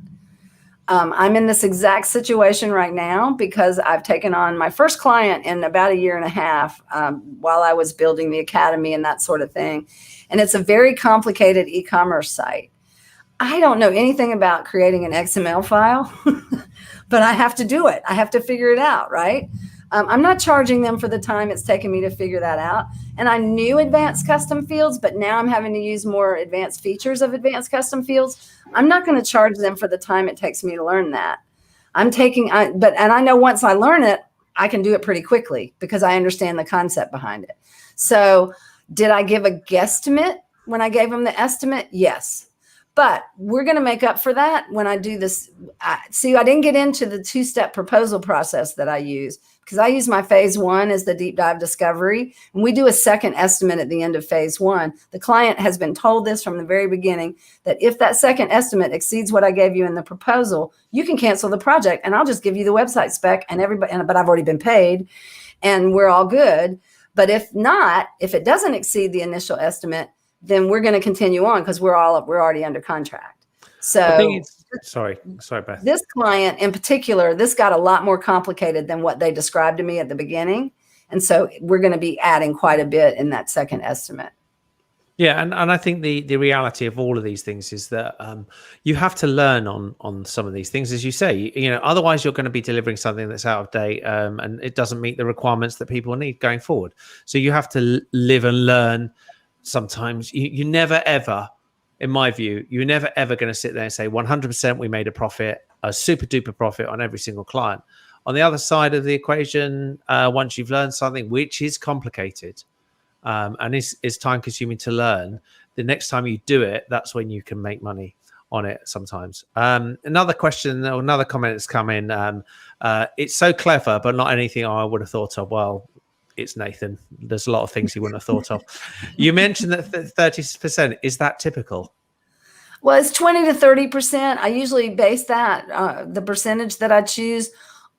I'm in this exact situation right now because I've taken on my first client in about 1.5 years while I was building the academy and that sort of thing. And it's a very complicated e-commerce site. I don't know anything about creating an XML file, but I have to do it. I have to figure it out, right? I'm not charging them for the time it's taken me to figure that out. And I knew advanced custom fields, but now I'm having to use more advanced features of advanced custom fields. I'm not going to charge them for the time it takes me to learn that. And I know once I learn it, I can do it pretty quickly because I understand the concept behind it. So did I give a guesstimate when I gave them the estimate? Yes. But we're going to make up for that when I do this. See, I didn't get into the 2-step proposal process that I use because I use my phase 1 as the deep dive discovery. And we do a second estimate at the end of phase 1. The client has been told this from the very beginning, that if that second estimate exceeds what I gave you in the proposal, you can cancel the project and I'll just give you the website spec and but I've already been paid and we're all good. But if not, if it doesn't exceed the initial estimate, then we're going to continue on because we're already under contract. So sorry, Beth. This client in particular, this got a lot more complicated than what they described to me at the beginning. And so we're going to be adding quite a bit in that second estimate. Yeah, and I think the reality of all of these things is that you have to learn on some of these things, as you say. You know, otherwise you're going to be delivering something that's out of date and it doesn't meet the requirements that people need going forward. So you have to live and learn. Sometimes you never ever, in my view, you're never ever going to sit there and say 100% we made a profit, a super duper profit on every single client. On the other side of the equation, once you've learned something which is complicated and is time consuming to learn, the next time you do it, that's when you can make money on it sometimes. Another question or another comment that's come in. It's so clever, but not anything I would have thought of. Well, it's Nathan. There's a lot of things he wouldn't have thought of. You mentioned that 30%. Is that typical? Well, it's 20 to 30%. I usually base that, the percentage that I choose,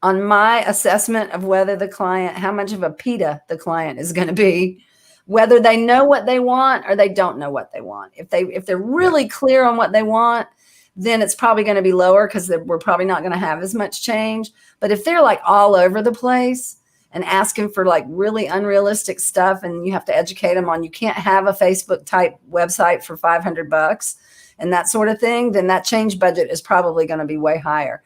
on my assessment of whether the client, how much of a PITA the client is going to be, whether they know what they want or they don't know what they want. If they're really clear on what they want, then it's probably going to be lower because we're probably not going to have as much change. But if they're like all over the place and asking for like really unrealistic stuff, and you have to educate them on, you can't have a Facebook type website for $500 and that sort of thing, then that change budget is probably going to be way higher.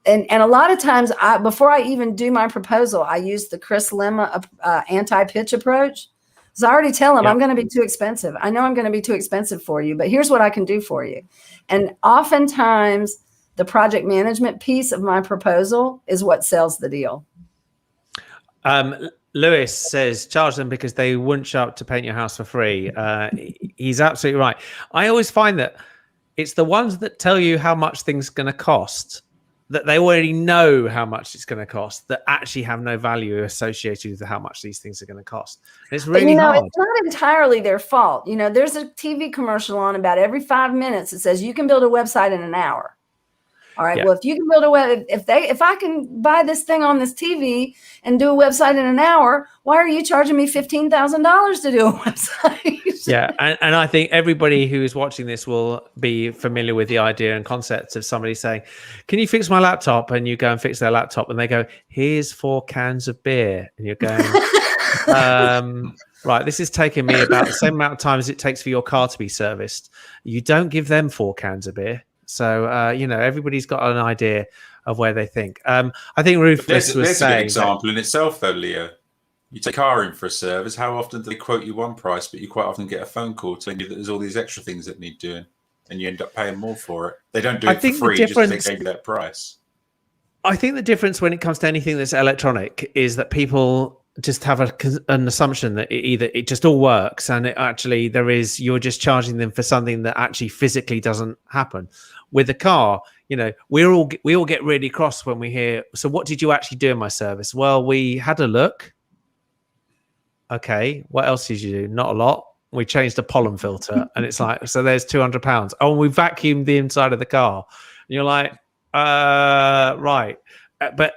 And a lot of times before I even do my proposal, I use the Chris Lemma anti-pitch approach. So I already tell them, I'm going to be too expensive. I know I'm going to be too expensive for you, but here's what I can do for you. And oftentimes the project management piece of my proposal is what sells the deal. Lewis says, charge them because they wouldn't show up to paint your house for free. He's absolutely right. I always find that it's the ones that tell you how much things are going to cost that they already know how much it's going to cost, that actually have no value associated with how much these things are going to cost. And it's really hard. It's not entirely their fault. There's a TV commercial on about every 5 minutes that says you can build a website in an hour. All right. Yeah. Well, if you can build a web, if I can buy this thing on this TV and do a website in an hour, why are you charging me $15,000 to do a website? Yeah, and I think everybody who is watching this will be familiar with the idea and concept of somebody saying, "Can you fix my laptop?" And you go and fix their laptop, and they go, "Here's 4 cans of beer," and you're going, right, this is taking me about the same amount of time as it takes for your car to be serviced. You don't give them 4 cans of beer. So, everybody's got an idea of where they think. I think Rufus was saying... There's a good example in itself, though, Leo. You take a car in for a service. How often do they quote you one price, but you quite often get a phone call telling you that there's all these extra things that need doing, and you end up paying more for it. They don't do it for free just because they gave you that price. I think the difference when it comes to anything that's electronic is that people just have an assumption that it just all works, and you're just charging them for something that actually physically doesn't happen. With the car, we all get really cross when we hear, "So what did you actually do in my service?" Well, we had a look. Okay, what else did you do? Not a lot. We changed a pollen filter, and it's like, so there's £200. Oh, and we vacuumed the inside of the car. And you're like, right. But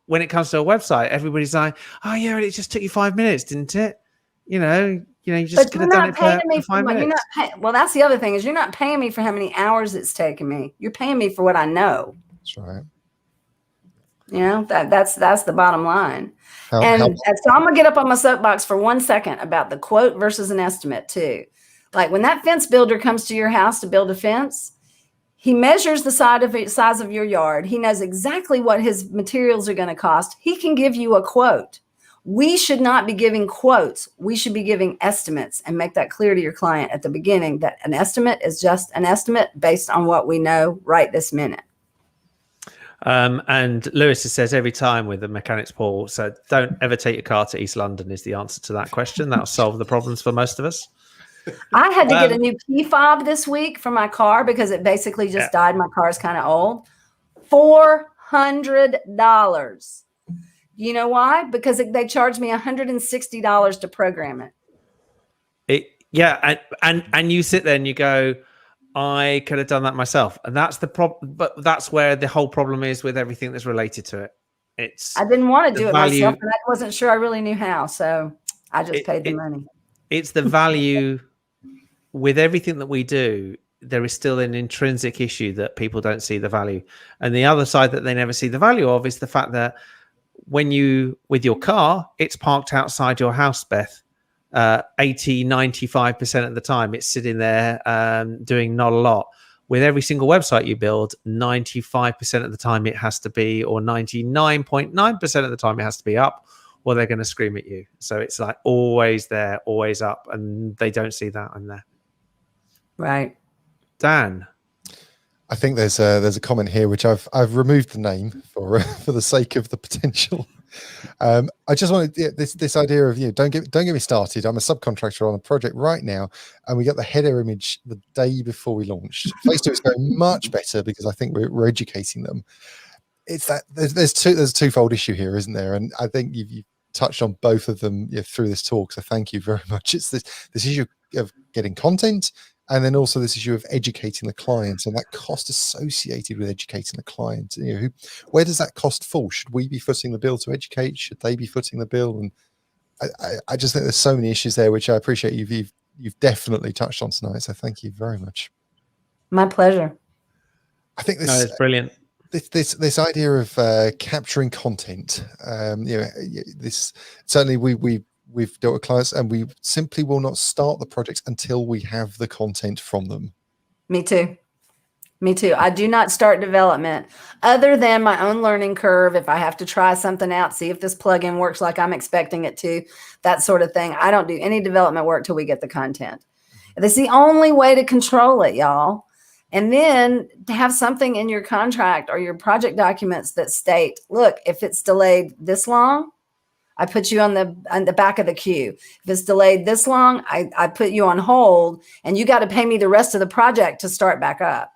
when it comes to a website, everybody's like, "Oh yeah, it just took you 5 minutes, didn't it? You just could have done it for 5 minutes." Well, that's the other thing, is you're not paying me for how many hours it's taken me. You're paying me for what I know. That's right. That's the bottom line. So I'm gonna get up on my soapbox for 1 second about the quote versus an estimate too. Like when that fence builder comes to your house to build a fence, he measures the size of your yard. He knows exactly what his materials are going to cost. He can give you a quote. We should not be giving quotes. We should be giving estimates, and make that clear to your client at the beginning that an estimate is just an estimate based on what we know right this minute. And Lewis says every time with the mechanics pool, so don't ever take your car to East London is the answer to that question. That'll solve the problems for most of us. I had to get a new key fob this week for my car because it basically just died. My car is kind of old. $400. You know why? Because they charged me $160 to program it. And you sit there and you go, I could have done that myself. And that's the problem. But that's where the whole problem is with everything that's related to it. I didn't want to do it myself, and I wasn't sure I really knew how. So I just paid the money. It's the value with everything that we do. There is still an intrinsic issue that people don't see the value. And the other side that they never see the value of is the fact that with your car, it's parked outside your house, Beth. 95% of the time it's sitting there doing not a lot. With every single website you build, 95% of the time it has to be, or 99.9% of the time it has to be up, or they're going to scream at you. So it's like always there, always up, and they don't see that in there. Right. Dan, I think there's a comment here which I've removed the name for the sake of the potential. I just wanted this idea of don't get me started. I'm a subcontractor on a project right now, and we got the header image the day before we launched. Phase 2 is going much better because I think we're educating them. It's that there's a twofold issue here, isn't there? And I think you've touched on both of them through this talk. So thank you very much. It's this issue of getting content, and then also this issue of educating the client and that cost associated with educating the client. Where does that cost fall? Should we be footing the bill to educate? Should they be footing the bill? And I just think there's so many issues there, which I appreciate you've definitely touched on tonight. So thank you very much. My pleasure. I think this is brilliant. This idea of capturing content. This certainly we've dealt with clients, and we simply will not start the projects until we have the content from them. Me too. I do not start development other than my own learning curve. If I have to try something out, see if this plugin works like I'm expecting it to, that sort of thing. I don't do any development work till we get the content. That's the only way to control it, y'all. And then to have something in your contract or your project documents that state, look, if it's delayed this long, I put you on the back of the queue. If it's delayed this long, I put you on hold, and you got to pay me the rest of the project to start back up.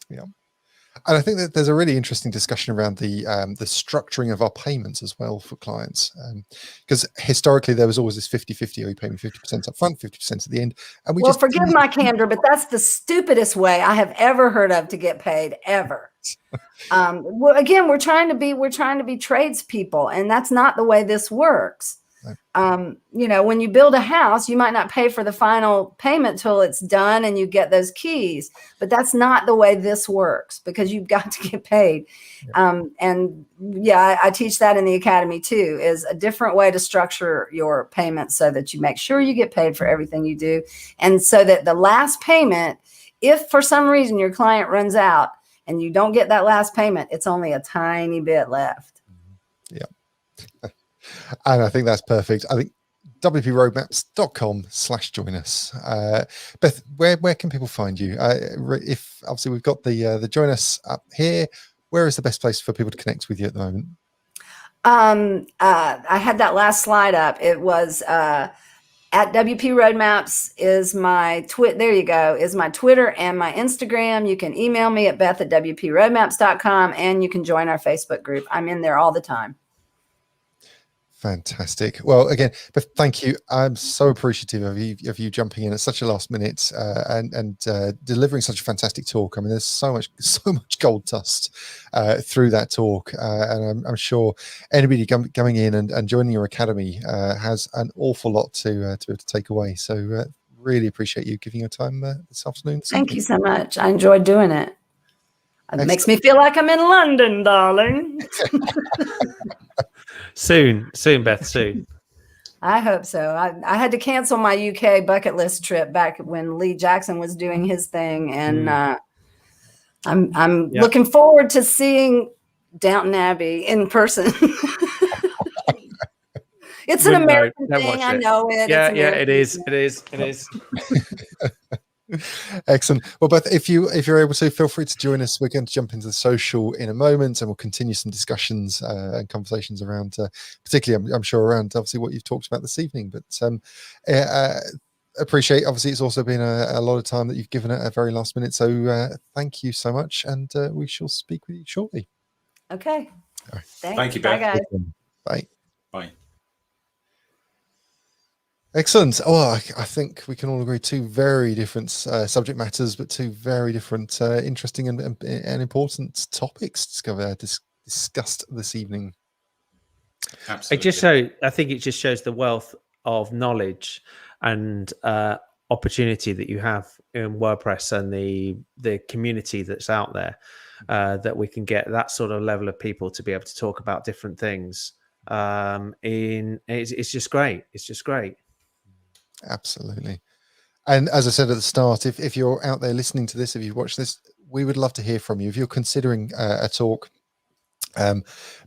Yeah. And I think that there's a really interesting discussion around the structuring of our payments as well for clients. Because historically, there was always this 50-50, or you pay me 50% up front, 50% at the end. And we just forgive my candor, but that's the stupidest way I have ever heard of to get paid, ever. Well, again, we're trying to be tradespeople, and that's not the way this works. You know, when you build a house, you might not pay for the final payment till it's done and you get those keys, but that's not the way this works, because you've got to get paid. And yeah, I teach that in the academy too, is a different way to structure your payments so that you make sure you get paid for everything you do. And so that the last payment, if for some reason your client runs out and you don't get that last payment, it's only a tiny bit left. Yeah. And I think that's perfect. I think wproadmaps.com/join us. Beth, where can people find you? If obviously we've got the join us up here, where is the best place for people to connect with you at the moment? I had that last slide up. It was at WP Roadmaps is my there you go, is my Twitter and my Instagram. You can email me at beth@wproadmaps.com, and you can join our Facebook group. I'm in there all the time. Fantastic. Well, again, Beth, thank you. I'm so appreciative of you jumping in at such a last minute and delivering such a fantastic talk. I mean, there's so much gold dust through that talk, and I'm sure anybody coming in and joining your academy has an awful lot to be able to take away. So really appreciate you giving your time this afternoon. Thank you so much. I enjoyed doing it. It Excellent. makes me feel like I'm in London, darling. Soon, Beth, soon. I hope so. I had to cancel my UK bucket list trip back when Lee Jackson was doing his thing, and I'm looking forward to seeing Downton Abbey in person. It's an American thing. I know it. Yeah, it is. Excellent. Well, Beth, if you're able to, feel free to join us. We're going to jump into the social in a moment, and we'll continue some discussions and conversations around, particularly, I'm sure, around obviously what you've talked about this evening. But appreciate, obviously, it's also been a lot of time that you've given at a very last minute. So thank you so much, and we shall speak with you shortly. Okay. All right. Thank you, Beth. Bye, guys. Bye. Bye. Excellent. Oh, I think we can all agree, two very different subject matters, but two very different, interesting and important topics discussed this evening. Absolutely. I think it just shows the wealth of knowledge and opportunity that you have in WordPress and the community that's out there, that we can get that sort of level of people to be able to talk about different things. It's just great. It's just great. Absolutely. And as I said at the start, if you're out there listening to this, if you've watched this, we would love to hear from you. If you're considering a talk,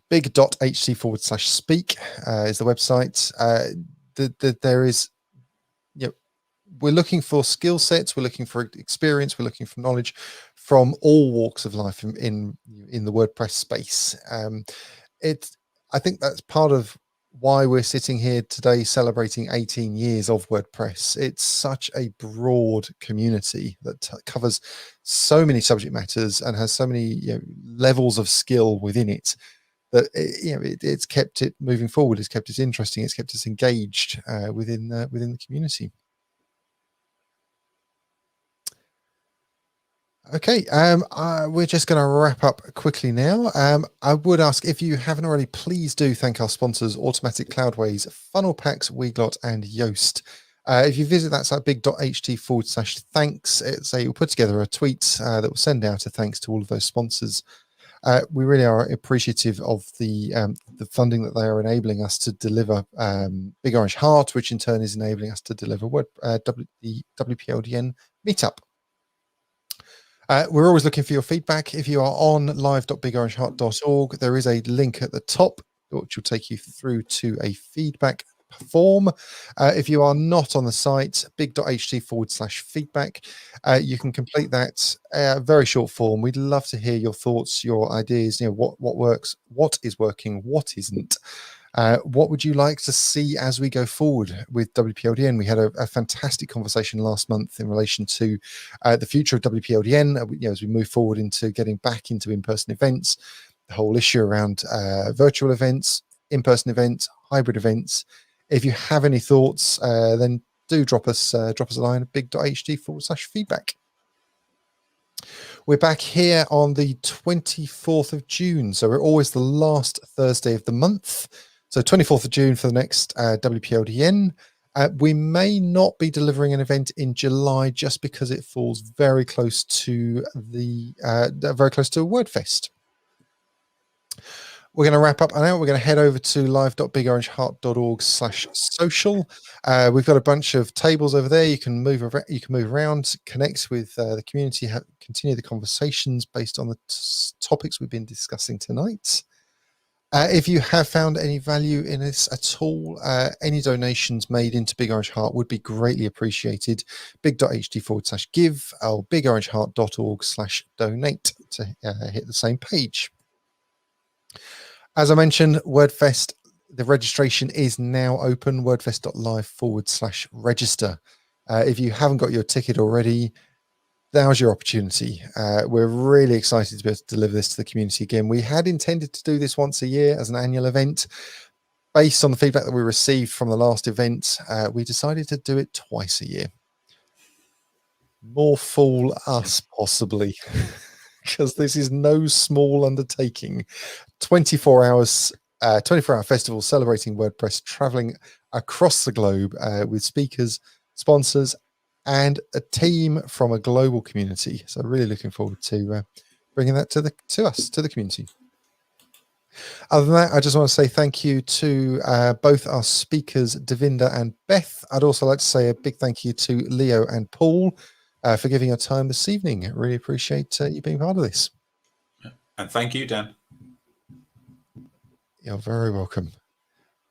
big.ht/speak is the website. There is, we're looking for skill sets, we're looking for experience, we're looking for knowledge from all walks of life in the WordPress space. I think that's part of why we're sitting here today celebrating 18 years of WordPress. It's such a broad community that covers so many subject matters and has so many levels of skill within it that it's kept it moving forward. It's kept it interesting. It's kept us engaged within the community. Okay, we're just going to wrap up quickly now. I would ask, if you haven't already, please do thank our sponsors, Automatic Cloudways, Funnel Packs, Weglot, and Yoast. If you visit that site, big.ht/thanks, we'll put together a tweet that will send out a thanks to all of those sponsors. We really are appreciative of the funding that they are enabling us to deliver Big Orange Heart, which in turn is enabling us to deliver the WPLDN Meetup. We're always looking for your feedback. If you are on live.bigorangeheart.org, there is a link at the top which will take you through to a feedback form. If you are not on the site, big.ht/feedback, you can complete that very short form. We'd love to hear your thoughts, your ideas, what works, what is working, what isn't. What would you like to see as we go forward with WPLDN? We had a fantastic conversation last month in relation to the future of WPLDN, as we move forward into getting back into in-person events, the whole issue around virtual events, in-person events, hybrid events. If you have any thoughts, then do drop us a line at big.ht/feedback. We're back here on the 24th of June. So we're always the last Thursday of the month. So 24th of June for the next WPLDN. We may not be delivering an event in July just because it falls very close to Wordfest. We're going to wrap up now. We're going to head over to live.bigorangeheart.org/social. We've got a bunch of tables over there. You can move around, connect with the community, continue the conversations based on the topics we've been discussing tonight. If you have found any value in this at all, any donations made into Big Orange Heart would be greatly appreciated. big.ht/give or bigorangeheart.org/donate to hit the same page. As I mentioned, Wordfest, the registration is now open, wordfest.live/register. If you haven't got your ticket already, now's your opportunity. We're really excited to be able to deliver this to the community again. We had intended to do this once a year as an annual event. Based on the feedback that we received from the last event, we decided to do it twice a year. More fool us, possibly. Because this is no small undertaking. 24-hour festival celebrating WordPress, traveling across the globe with speakers, sponsors, and a team from a global community. So really looking forward to bringing that to the community. Other than that, I just want to say thank you to both our speakers, Devinda and Beth. I'd also like to say a big thank you to Leo and Paul for giving your time this evening. I really appreciate you being part of this. And thank you, Dan. You're very welcome.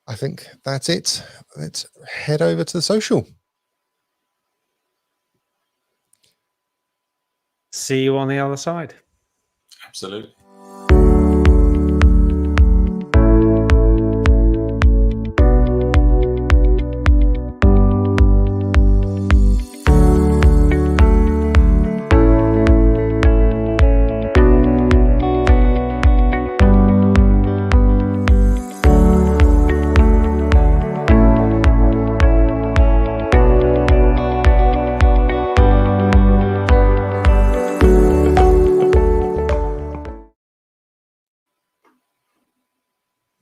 I think that's it. Let's head over to the social. See you on the other side. Absolutely.